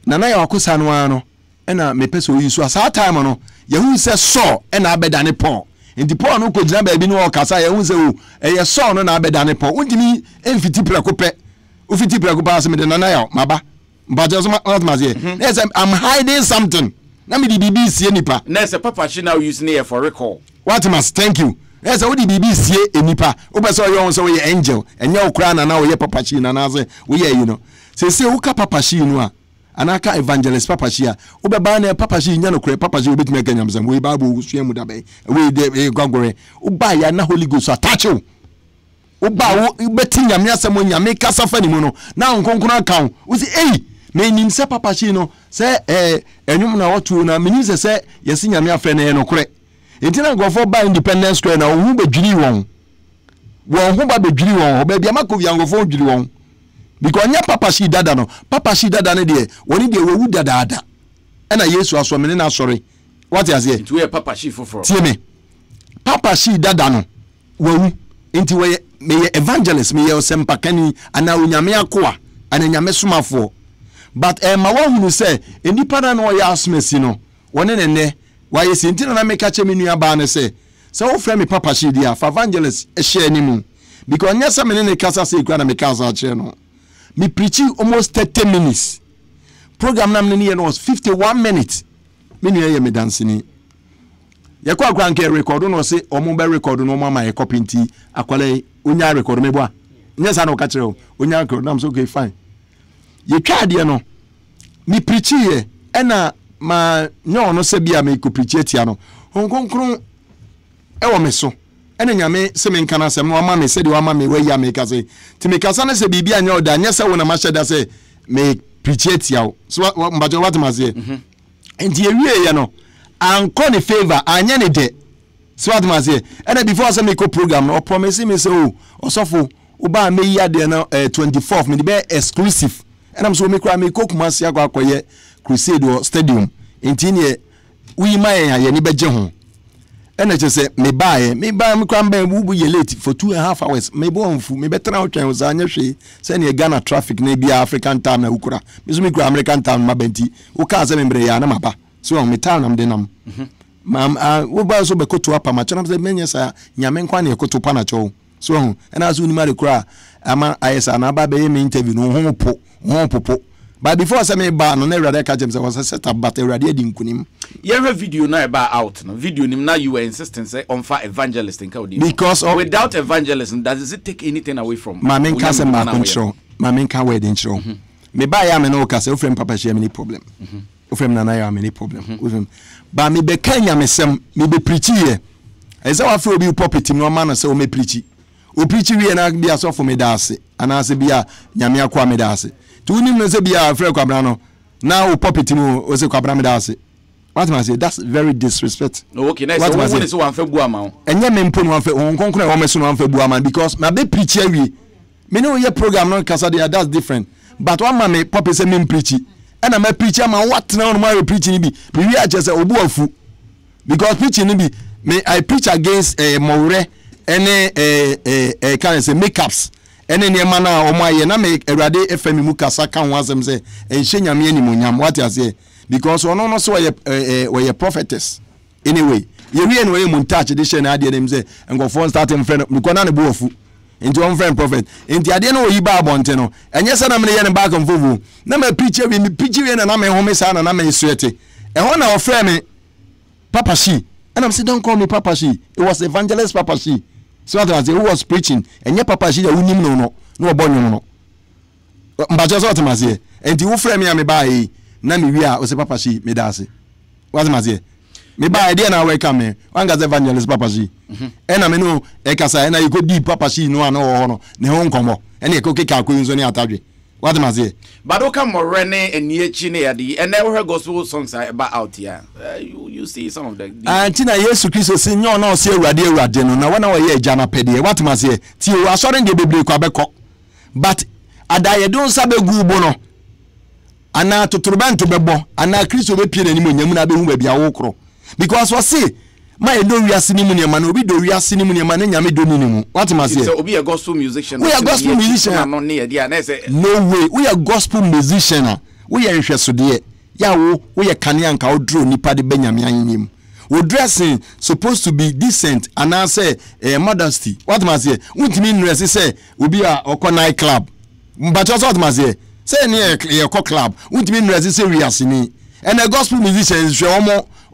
nana yawo akosa no ano na me pese o yi so asa time no ye hu se so na abeda ne Paul nti Paul no ko gina ba bi no o kasa ye hu se o ye so no na abeda ne Paul untimi emfiti preko pe o fiti preko pa ase me de nana yawo maba but just what ma say yes I'm hiding something. Na me di BBC enipa. Na say papa she now use near for recall. What must thank you. Yes, what di BBC enipa. O be so you so we angel. Enya okra na we papa she na na say we you know. Say wo ka papa she no a. Anaka evangelist papa she a. O be ba na papa she nya no kra papa she obetumi aganyam sam. We Bible sua mu da be. We de gwagwore. O ba ya na Holy Ghost attach you. O ba wo beti nyame asem nyame kasa fa ni mu no. Na nkonkona kan. O say eh me nim se papa shi no se enwum na wotu na menim se yesi nyame afa na no kore entina ngofo ba Independence Square na ohu bedwiri won hu ba bedwiri won ba bia makovia ngofo dwiri won because nya papa shi dada ne de woni de wewu dada na Yesu aso me na asori what you say to papa shi foforo tie me papa shi dada no wewu enti we me evangelist me Asempa kani ana onyame akoa ana nyame somafo. But ma wahunu say enipa na no ya asmesi no wone ne why say ntina na make ache me nua ba ne say wo frɛ me papa shi dia fa evangelist share ni mu because nya say me ne kasa say kwa na me kasa ache no me preaching almost 30 minutes program na me ne was 51 minutes me nua ye me dance ni ye kwa nke record no say omo be record no mama ye copy nti akwale onya record me boa nya sa no ka kire onya record na so okay fine ye twade no mi preachi ye ena ma nyo no se bia me ko preachi etia no honkonkron e wo me so ena nyame se me nkana se no ama me se de ama me wa ya me ka se ti me kasa na se bibia nya oda nya se wo na ma sheda se me preachi etia o so mbajo what ma se enti ewie ye no anko ne favor anya ne de so what ma se ena before se me ko program no promise me se o osofo oba me ya de no 24th me de be exclusive. And I'm so me cry me cook masia akoye crusade or stadium intine we my ye ni beje ho ena che se me ba me cry me bu ye late for 2.5 hours me bo onfu me betra otwan o za nya hwe se ne Ghana traffic na bia African time na ukura me so me cry American time ma benti o ka se me mbre ya na maba so on me town am de nam mam wo ba so be koto apa ma chana se menye sa nyame nkwa ne koto pa na cho so ho ena so ni ma de kura ama ayesa na ba be me interview no ho popo but before say me ba no na Erade ka James was set up but Erade edi nkunim ye video na ba out no video nim na you were insisting say on fa evangelist in Kaudi because of, without evangelism does it take anything away from my main cousin ma control my main ka word in show me ba ya me no ka say o frame papa share me problem o frame na ya me any problem ba me be kanya me sem me be preach here I say wa fe obi property no man say o me preach o preach we na bia so for me da ase ana se bia nyame akwa me da ase tu nim no se bia frɛ kwabra no na o property mu o se kwabra me da ase what man say that's very disrespect. Okay nice so when is one fe bu ama enye me mpo no one fe on konkona o me so no one fe bu ama because na be preach awie me no ye program no kasa there that's different but one man me pop say me preach and am preach ama what na on my preach ni bi me wi a che say obu afu because preaching ni bi me I preach against more ene can say makeups ene ne ma na o maye na me Erade FM mu kasa kan ho asem say enhye nyame animonyam what you say because ono no so we prophetess anyway ye wie no ye montage de share na ade dem say ngo phone starting friend because na ne bo ofu into one friend prophet into ade no yi ba abonte no enye se na me ye ne back and forth na me preach we na me home sa na me suete e ho na ofre me Papa Shi and I'm saying don't call me Papa Shi, it was evangelist Papa Shi. So I was who was preaching and your Papa Shi no born no but just what I say and you frame me am buy na me we are o say Papa Shi me dance what am I say me buy idea na welcome me one gas evangelist Papa Shi and I me no e kasa na you go deep Papa Shi no no ne ho nkomo and e ko keka akwenzo ni atadwe what am I say but okay more and yechi ne yadi and never heard gospel songs about out here you see some of the Tina Yesu Christo say no no say awurade no na wana wa ye agya na pede what am I say ti o asore de bebre kwa beko but adaye don sabe gubo no ana totorobento bebo ana Christo be pie nanim onyam na be hu ba bia wo kro because we say my do wiase ni mu ne ma no obi do wiase ni mu ne ma na nyame do ni mu what am I say so obi a gospel musician we are gospel musician no ne dia na say no way we are gospel musician we are hwesode ya we are kanyanka o draw nipa de benyame anyim we dressing supposed to be decent and I say modesty what am I say untimi nrese say obi a okọ night club but what am I say near your club untimi nrese say wiase ni and the gospel musicians show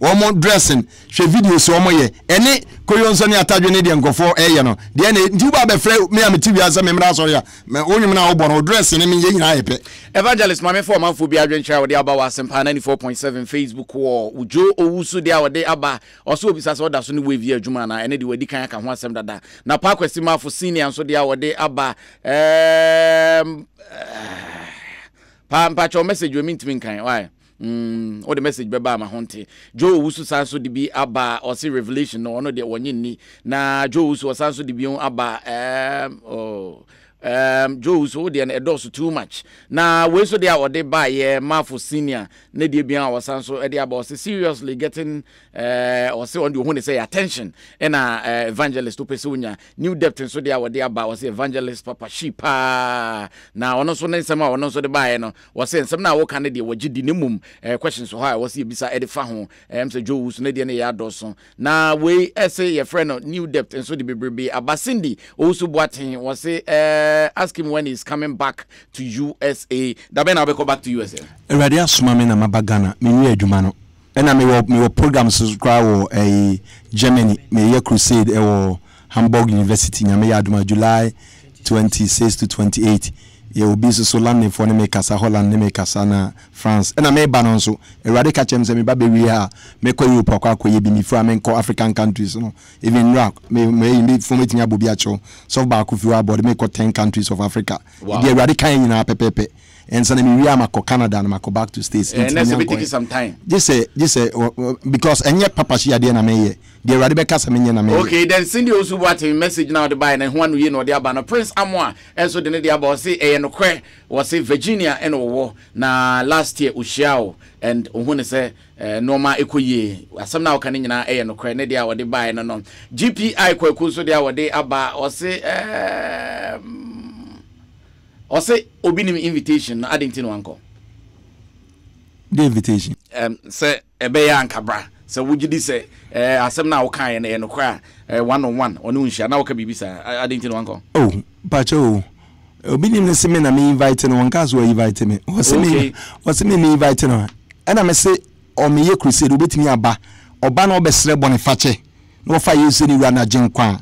omo dressing she videos omo ye ene koyonso ni atadwe ne de nkofo eye no de ne nti ba be frɛ me am TV asa me mra so ya me onwum na obo no dressing me ye nyina yepe evangelist mame for manfo bi adwencha wode aba wa Asempa 94.7 Facebook wo ujo owusu de wode aba oso obisa so da so ne wevi adwuma na ene de wadi kan aka ho asem dada na pa kwesi mafo senior so de wode aba pa cho message we mintimi kan why or the message beba ma honte Joe Wusu sanso di bi aba or see revelation no no de wonye ni na Joe Wusu sanso di bi on aba Joe Wusu de na edoso too much na we so de or de ba ye mafo senior na de bi an sanso e de aba seriously getting or say on the one say attention and evangelist to pesunya new depth so de or de aba was evangelist Papa Shipa na ono so na nsema ono so de ba ye no was say nsem na wo kan de wagidi ne mum questions so how was e bisa e de fa ho say Joe Wusu na de na ya doso na we say your friend new depth and so de bebrebe abasindi Owusu Boaten was say ask him when he's coming back to USA. Dabena will go back to USA. Radia Sumame na mabagana me adwuma no. Ena me wo programs kwa wo Germany me ye crusade Hamburg University na me adwuma July 26 to 28. Ye obi so land for ne me kasa Holland ne me kasa na France. Ena me ba no so Erade ka chem se me ba be wi ha me kwa Europe kwa ye bi mi fra me ko African countries no. Even rock me for me tinya bobi acho. So ba ku fi aboard me ko 10 countries of Africa. Wow. The Erade kan nyina pepepe. And so we are mako Canada and mako back to States. And that's taking some time. Just say because any Papa Shi ade na me the Erade ka sa me na me. Okay, then Cindy Owusu Boaten message now the buy and one we no the aba no Prince Amwa and so the ne the aba say no kwe was say Virginia and owo na last year ushiao and ohun say normal ekoye asam na okan nyina no kwe ne the aba the buy no no GPI kwaku so the aba the aba o say or say obinim invitation I didn't know uncle the invitation say ebeya ankabra so would you say asem na wo kan no kwa one on one onu nhia na wo ka bibisa I didn't know uncle oh pacho obinim ne seme na me invite no one cause we invite me was me invite no and I say o me ye crusade obetimi aba oba na obesre bonifache no fa yesu ni wura na genkwa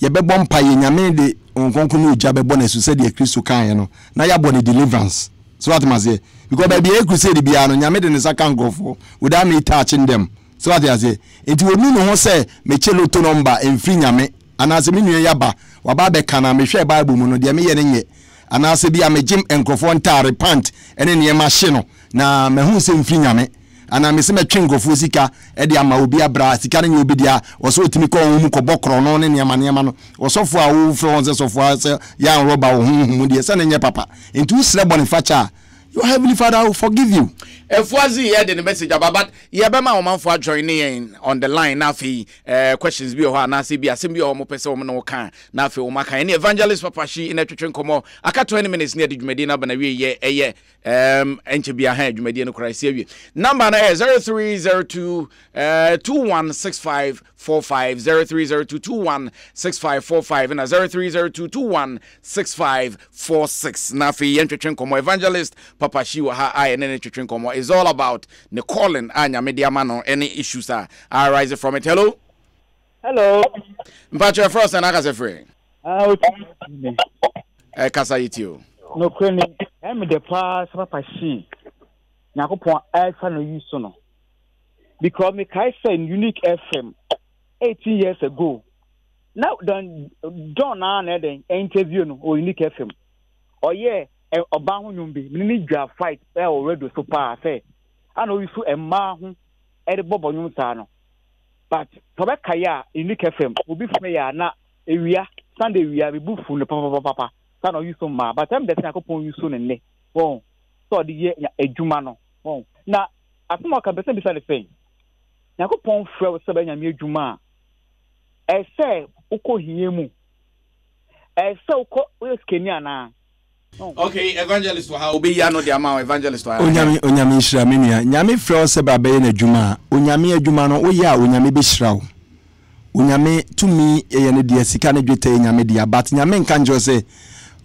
ye bebɔ mpa ye nyame de onkonko no uja bebɔ na su se de Kristo kan no na ya bɔ ne deliverance so what must say because baby e crusade bia no nyame de ne saka ngofo without me touching them so what I say enti wonu no ho se me chelo to number emfri nyame anase me nua yaba waba be kana me hwe bible mu no de me ye ne nye anase bia me jim enkofo nta repent ene ne ma hye no na me hu se emfri nyame ana me se metwe ngofo sika e de ama obi abra sika ne obi dia wo so otimi ko wo mu ko bokro no ne ne no wo sofo a wo fro won se sofo a se ya roba wo hu de se ne nye papa enti usre bonifacha your heavenly Father will forgive you. Efwazi here the message about but yebema omanfo joining on the line na fi questions bi o ha na se bi asem bi o mo pese o mo no kan na fi o maka any evangelist papa shi in atwetwe nkomo aka 20 minutes near the dwumadi na bana wie ye enche bia ha dwumadi no kra se wie number na 0302 216545 0302 216545 and 0302 216546 na fi entwetwe nkomo evangelist papa shi wa ha I and entwetwe nkomo is all about the calling anya media man any issues are arising from it. Hello. Mpacho first and akase free. Kasa yitio. No kwani am the pass papa shi. Nyakopon alpha no use no. Because me kai say Unique FM 18 years ago. Now done na den interview no or Unique FM. Oh yeah. Oba ho nyumbi ni dwa fight already so pa say I know you so e ma ho e de bobo nyum sa no but to be kaya Unique FM obi fme ya na ewia Sunday wia be bufu ne papa sa no you so ma but am de akopon you so ne bon so de ye adwuma no bon na asoma ka bese bisa le fen yakopon frɛ se ba nyame adwuma e se ukohie mu e se uko skeni ana. Okay, evangelist wa obi ya no the amount evangelist wa. Onyame hira me nua. Nyame frɛ se ba be na adwuma. Onyame adwuma no wo ya onyame be hira wo. Onyame tumi ye ne de sika na dwete nyame de but nyame nka njo se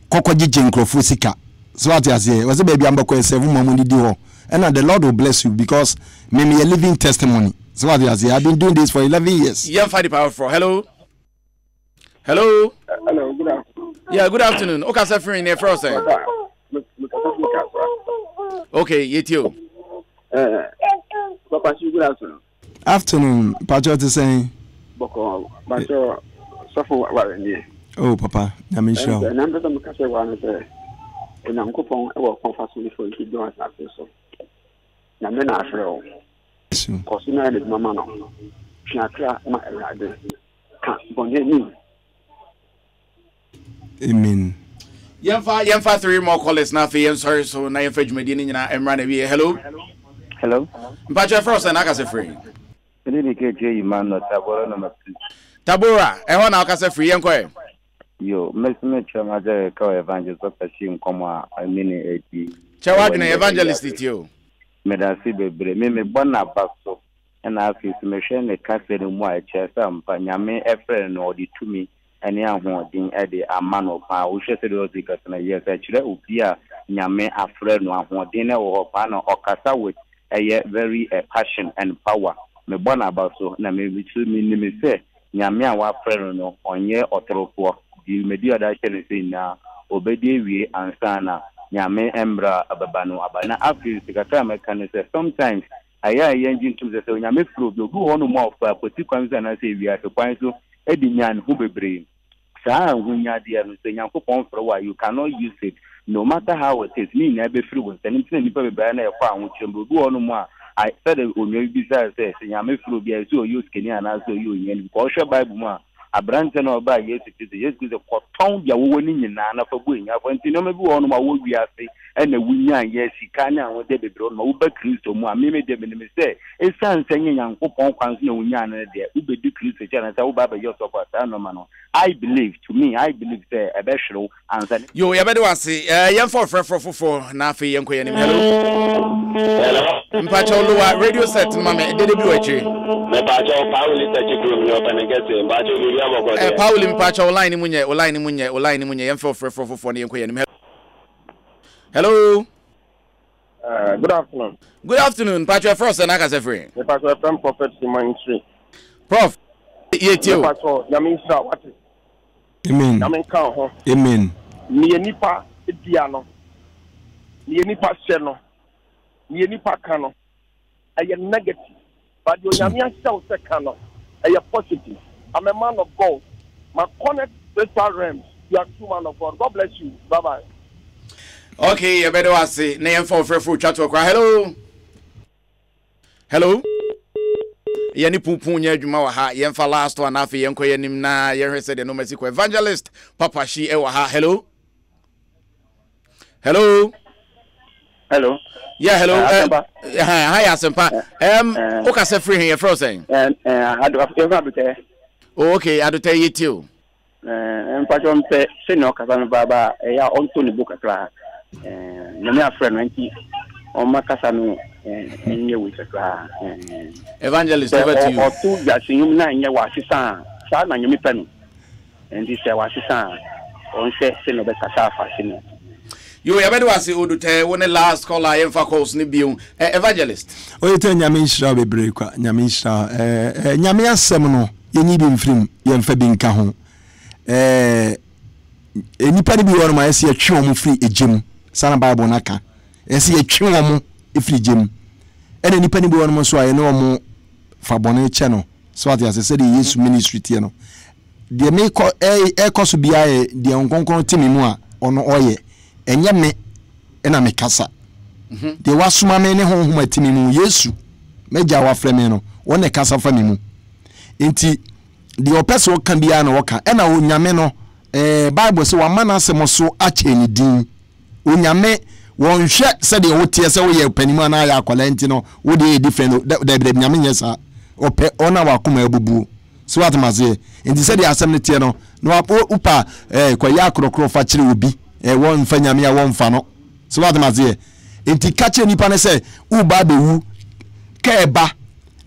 kokogye nkrofo sika. So what you say? Was be bia mbakọ 7 mamu di ho. And the Lord will bless you because me a living testimony. So what you say? I've been doing this for 11 years. Yeah, find the power for. Hello. Hello, good afternoon. Yeah, good afternoon. Okay, sir, free in here first. Okay, you. Papa, good afternoon. Afternoon, Patriot is saying. Oh, Papa, I'm sure. And I'm going to say one of the Nankopon or Confassi for you don't have so. Namen after all. Cosina is Mamma. Shakra, my rider. Can't Amen. Yemfa 3 more callers now for you. Sorry, so now you fetch me dinner and run away. Hello. Mpacho first and akase free. Tabora, e ho na akase free enko. Yo, me chama je ka evangelist papa shi nkomo a mini eti. Chewa dwene evangelist itio. Me da si bebre me bona baso. Na afi me hwe ne kase mu a chesa mpa nyame efre no odi tumi ene ahoden e de amano pa wo hwe se de ozika na yes a kire obi a nyame afre no ahoden ne wo pa na okasa with very passion and power me bona baso na me bitu mi se nyame a wa afre no onye otorofo di media da chene se na obedi wie ansana nyame embra ababano abana afi sikata me kan se sometimes aya engine to the nyame flow do go on more for particular na say we are to kwan so edinyan hu bebre saa hunya dia no se nyankopon for why you cannot use it no matter how it is me na be free with any thing nipa bebre na e kwa hu chembo go on more I said onye bi say nyame flow bia so use kenya na so you yen because bible mu abrante na oba yesu kristo koton bia wo ni nyina na fa bo nya fa ntino me bi wo no ma wo wi ase ena wunya yesi ka na wo de bebre no wo ba kristo mu ameme de me say esan sanye nyankopon kwanso na wunya na de wo be di kristo cha na sa wo ba ba yo so kwata no ma no I believe say e be hwero ansa yo ya be de wase yem for na afi yenko yanim hello mpacho luwa radio set mama de bi wachi me pacho Pauli tachi group no panegese mpacho bi amoko Pauli mpacho online munye yem for na yenko yanim hello good afternoon. Good afternoon. Patrick Frost and Akase free. The Pastor from Prophet Simon Tree. Prof. Yetio. Pastor Yamin Sha what? Amen. Yamin kan ho. Amen. Ni nipa ediano. Ni nipa seno. Ni nipa kano. Aye negative. But you Yamin Sha o se kano. Aye positive. I'm a man of God. My connect spiritual realms. You are true man of God. God bless you. Bye bye. Okay, you better say name for chat to hello. Hello. Yeni pupu nya adwuma wa ha yemfa last one afi yenko yenim na ye said no mercy evangelist papa shi e wa ha hello. Hello. Hello. Yeah, hello. Hi, Asempa. Okay, say free here for saying. I do have Okay, I do tell you too. Mpachon say no kasana baba ya onto ni book akra. Na a friend wanti on makasa no enye with akra. Evangelist over to you. Or two yasin na enye wa sisa. Sa na nyumi panu. And this wa sisa. On say no be kasa fa sino. You ever do say odute when the last call I am for calls ni biu evangelist. O yete nyame nhira bebre kwa nyame nhira nyame asem no yenyi bi mfrim yemfa bi nka ho enipa ni bi won ma yesi atwe omo free ejim sana bible naka yesi atwe omo free ejim ene nipa ni bi won mo so aye no omo fa bone che no so ati ase de Yesu ministry tie no de me ko ekoso bia ye de onkonkon timi mu a ono oye enye me ena me kasa de wasuma me ne honhom atimi mu Yesu meja wa frɛ me no wona kasa fa me mu enti de opeso kan bia na woka ena onyame no bible say wa manasem so ache ni din onyame won hwɛ sɛ de wotie sɛ wo ye panimu na ya akwala enti no wo de different da nyame nyesa opɛ ona wa koma abubu so what maze enti sɛ de asɛm ne tie no no upa kwa ya krokro fa kyere obi won fa nyame ya won fa no so what maze enti kache nipa ne sɛ u ba bewu ka eba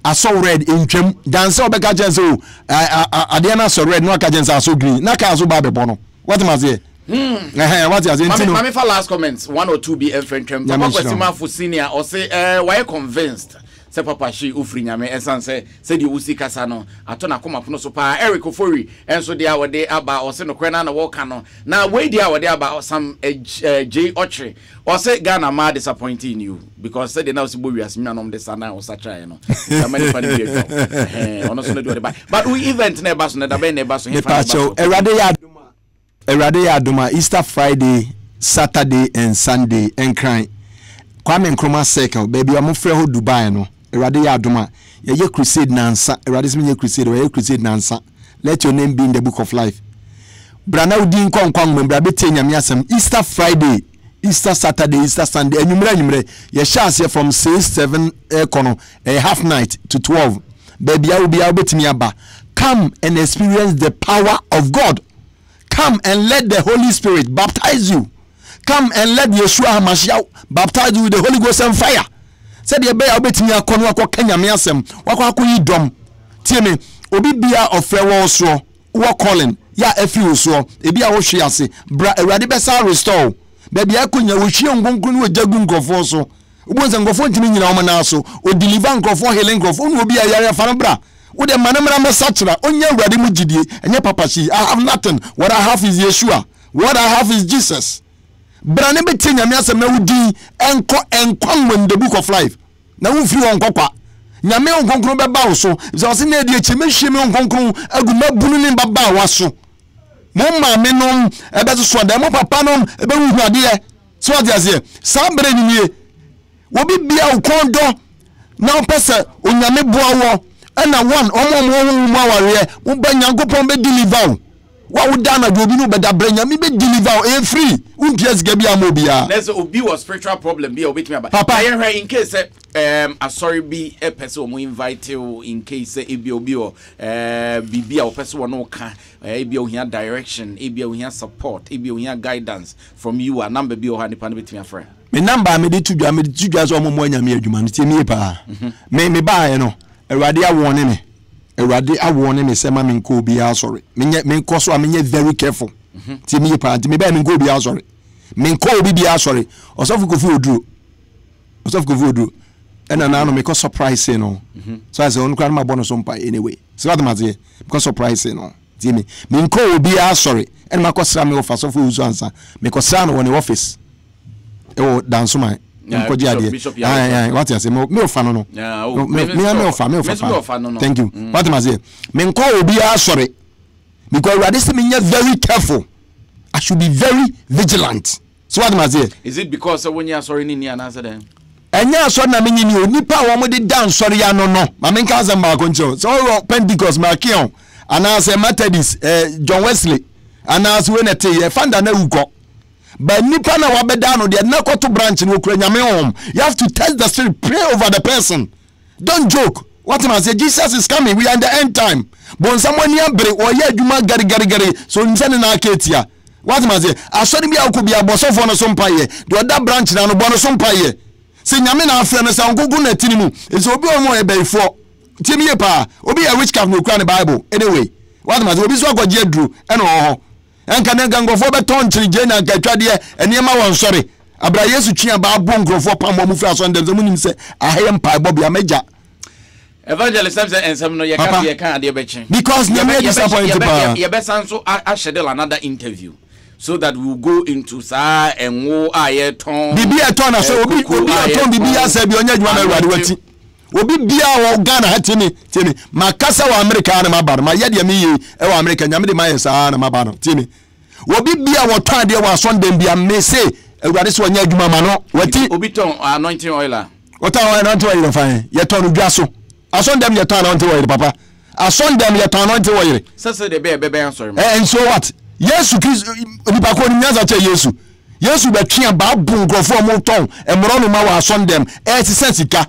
aso red entwam danse obeka chense o ade na so red no aka chense aso green na ka aso ba bebo no what maze what you say mami for last comments 1 or 2 be entwam papa kwesima for senior or say why convinced se papa shi ufri nyame esanse se di usi kasa no atona koma pono so pa Eric Ofori enso dia wode aba o se no kwena na woka no na we dia wode aba some J Ochre o se Ghana ma disappointing you because say they now se bo wiase nyanom de sana o sacha no many funny be ono so no do but we event na ba so na da be na ba so he fa Erade ya aduma Easter Friday, Saturday and Sunday and crying Kwame Nkrumah Circle baby amofre ho Dubai no Erade ya aduma ye crusade nansa Erade se ye crusade ye crusade nansa let your name be in the book of life brana udin konkon membra beti nyame asem Easter Friday Easter Saturday Easter Sunday enyumre ye share from 6-7 kono half night to 12 baby I will be betimi aba come and experience the power of God. Come and let the Holy Spirit baptize you. Come and let Yeshua HaMashiach baptize you with the Holy Ghost and fire. Said ye be obetimi akonu akwa nyame asem wakwa akoyi dom tie me obi bia ofre wo so wo calling ya afi wo so e bia wo hwe ase bra awurade besa restore baby akonya wo hwe nkonkron wo jagu nkofo so ubonza nkofo ntimi nyina wo na so o deliver nkofo healing nkofo no obi ayare fa no bra wo de manamra mesachira onya awurade mu gidie enye papa shi I have nothing what I have is Yeshua what I have is Jesus brane beti nyame asem na wudi enkwa in the book of life na wo free won kwakwa nyame onkonkron beba wo so so se na die chemehwe me onkonkron agumabunu ne baba wa so mo ma me no ebe so da mo papa no ebe wu ade so ade ase sabre ni nie wo bibia ukondo na opese onyame boa wo na one omo aware wo ba nyankopon be deliver wa wo dana obi no be da branya me be deliver e free wo pies ga bia mo bia let's obi was spiritual problem bia obetimi aba papa in case sorry be a person mo invite you in case e bia obi o bibia o person no ka e bia o hia direction e bia o hia support e bia o hia guidance from you a number bia o ha nipa no betimi afre me number me de tudwa so mo anyame adwuma no tie me pa me ba no Erade awone me say ma me nko obi asori me nko so amenye very careful ti me pa ti me ba me nko obi asori me nko obi bi asori osofu kofu oduro ena na no me ko surprise no so as on kran ma bono so mpa anyway so that maze because surprise no ti me nko obi asori ena ma ko sra me ofa so fu uzu ansa me ko sra no won office e dance man what you say me ofa no thank you what am I say me nko obi asori because we are this me very careful I should be very vigilant so what am I say is it because when you are sorry ni answer them enya so na me nyini onipa wo mo de dan sorry ya no ma me nka asem ba ko ncho so Pentecost ma kion ana say Methodist John Wesley ana so we na te founder na uko But nipa na wabeda no de na koto branch no kura nyame hom. You have to test the spirit, pray over the person. Don't joke. What am I say? Jesus is coming. We are in the end time. Bon someone here break or ye adwuma gari. So nsane na aketia. What am I say? Asori bia okobi abosofo no so mpaye. The other branch na no bono so mpaye. Se nyame na afre no sa ongogu na tinimu. Eso obi omo e beifo. Timi ye pa. Obi a witchcraft no kura the Bible. Anyway, what am I say? Obi so agoje adru e no ho. Enka ne gangofo beton chirije na gatwade eniema won sori. Abra Yesu twa ba abo ngrofo pambo mu fra so ndem ze munim se Asempa Bobby ameja. Evangelist and some no you can't because you besan so I schedule another interview so that we will go into sa and wo aye ton bibi eton so obi eton bibi asa bi onya dwuma na wati obi bia wo Ghana hatini tini makasa wa America na mabaro ma yede me yi e wa America nyame de maye sa na mabaro tini obi bia wo ton de wa Sunday bia me say ewade so onya dwuma ma no wati obi ton anointing oil wata anointing oil fine ye ton dwaso ason dem ye tan onte wo papa ason dem ye tan onte wo yire sese de be answer and so what Yesu Kristo nipa ko ni nyaza che Yesu betwe ba bu nkrofo mo ton emro no ma wa ason dem ti sensika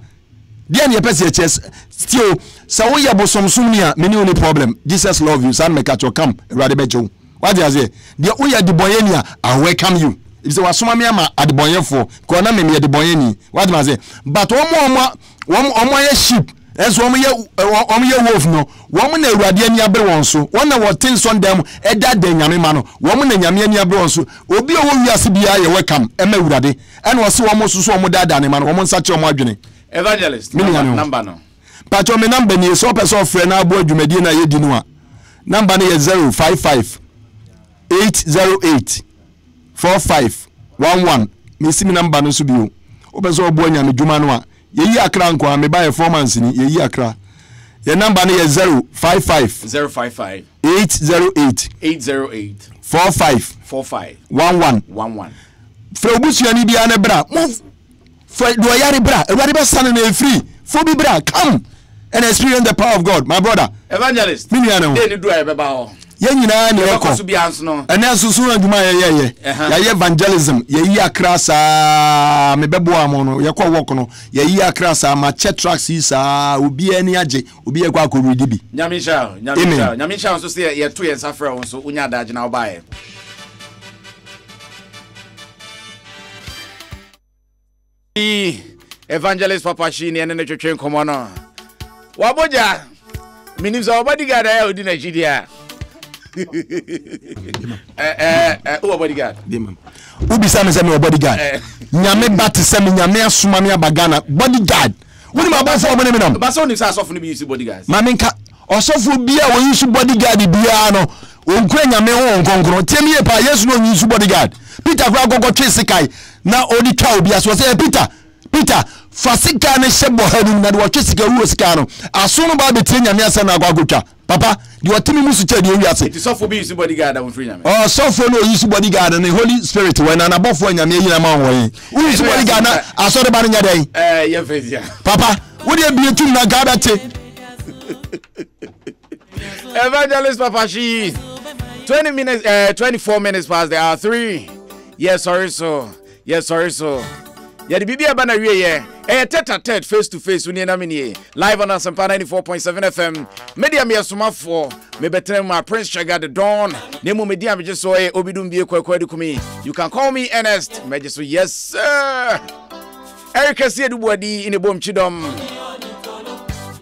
dia ne pese che still so we ya bosomsum ni a meni only problem Jesus love you san make at your come ready becho what you say dia we ya de boye ni a I welcome you if say wasoma me ama adeboyefo ko na me de boye ni what you say but omo ye sheep as woman ye wolf no woman na awurade ani abre won so won na wotin son dem eda da nyame ma no woman na nyame ani abre won so obi owo wiase bia ye welcome ema awurade ene wo se womo susu womo da ne ma no womo nsache womo adwene evangelist number no pacho me number ni so person ofre na abo adwumadi na ye di no a number no ye 055 808 4511 me si me number no so bio o person obo nyame dwuma no a yeyi akra nko me buy 4 months ni yeyi akra your number ni 055 808 45 11 fra obusuani bia ne bra move for do yare bra everybody be stand na free for be bra come and experience the power of God my brother evangelist me no dey do e be ba ho ye nyina ne rekọ ene susu adwuma ye evangelism ye yi akrasa me bebo amono ye kọ work no ye yi akrasa ma che tracks isa obi ani age obi ye kwa akoridi bi nyamisha so say ye to ye safra won so unya daje na obaye evangelist papa shi ne ne twetwe nkomo no waboja minim za bodyguard ya odi Nigeria o bodyguard demam ubi sa me bodyguard nyame bat se me nyame asoma me abagana bodyguard woni ma ba sa omo ne me nam ba so ni sa asofu ni bi use bodyguard ma me nka osofu bia wo use bodyguard bia no onkure nyame ho nkonkoro tiemie pa Yesu no use bodyguard Peter kwa gogo twesikai na odi twa obi aso se Peter fasika ne shebo hanu na de twesika ruo sika no aso no ba betie nyame asa na agwagotwa papa di otimi musu che di wiase it so for be use bodyguard am free nyame oh so for no use bodyguard and the Holy Spirit when na abofo nyame yina ma won use bodyguard na aso de ba nya den ye fezia papa wo de bi etum na gada te evangelist papa she 24 minutes past the hour 3 yes sorry so yeah the bibi aba na wie ye Tete-a-Tete face to face uni na mini live on Asempa 94.7 FM media me asomafo me betre ma Prince Chaga the Dawn nemu media me just so obidum bie kwakwa de Kumi you can call me Ernest me just so yes sir Erica Siedu Bodi in a bomb chidom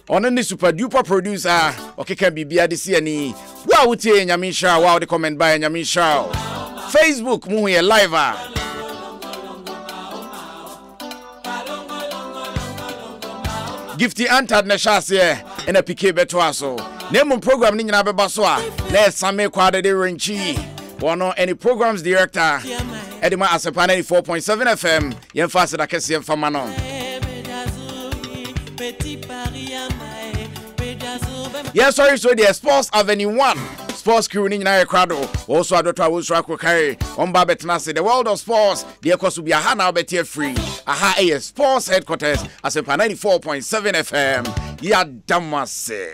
on any super duper producer okeka bibia de se ani wa wutie nyamisha wa de comment by nyamisha Facebook mu here live Gifty Antad na shase and a PK beto aso. Name program ni nyina beba so a na same kwade de renchi. Wono any programs director Edima Asempa 94.7 FM yemfase da kese yemfama no. Yes sorry so the Sports Avenue 1 Sports crew ni nyina ekrado also adotwa wosra kokare on ba betna se the world of sports the ekosu bia ha na betie free aha sports headquarters Asempa 94.7 FM ya damase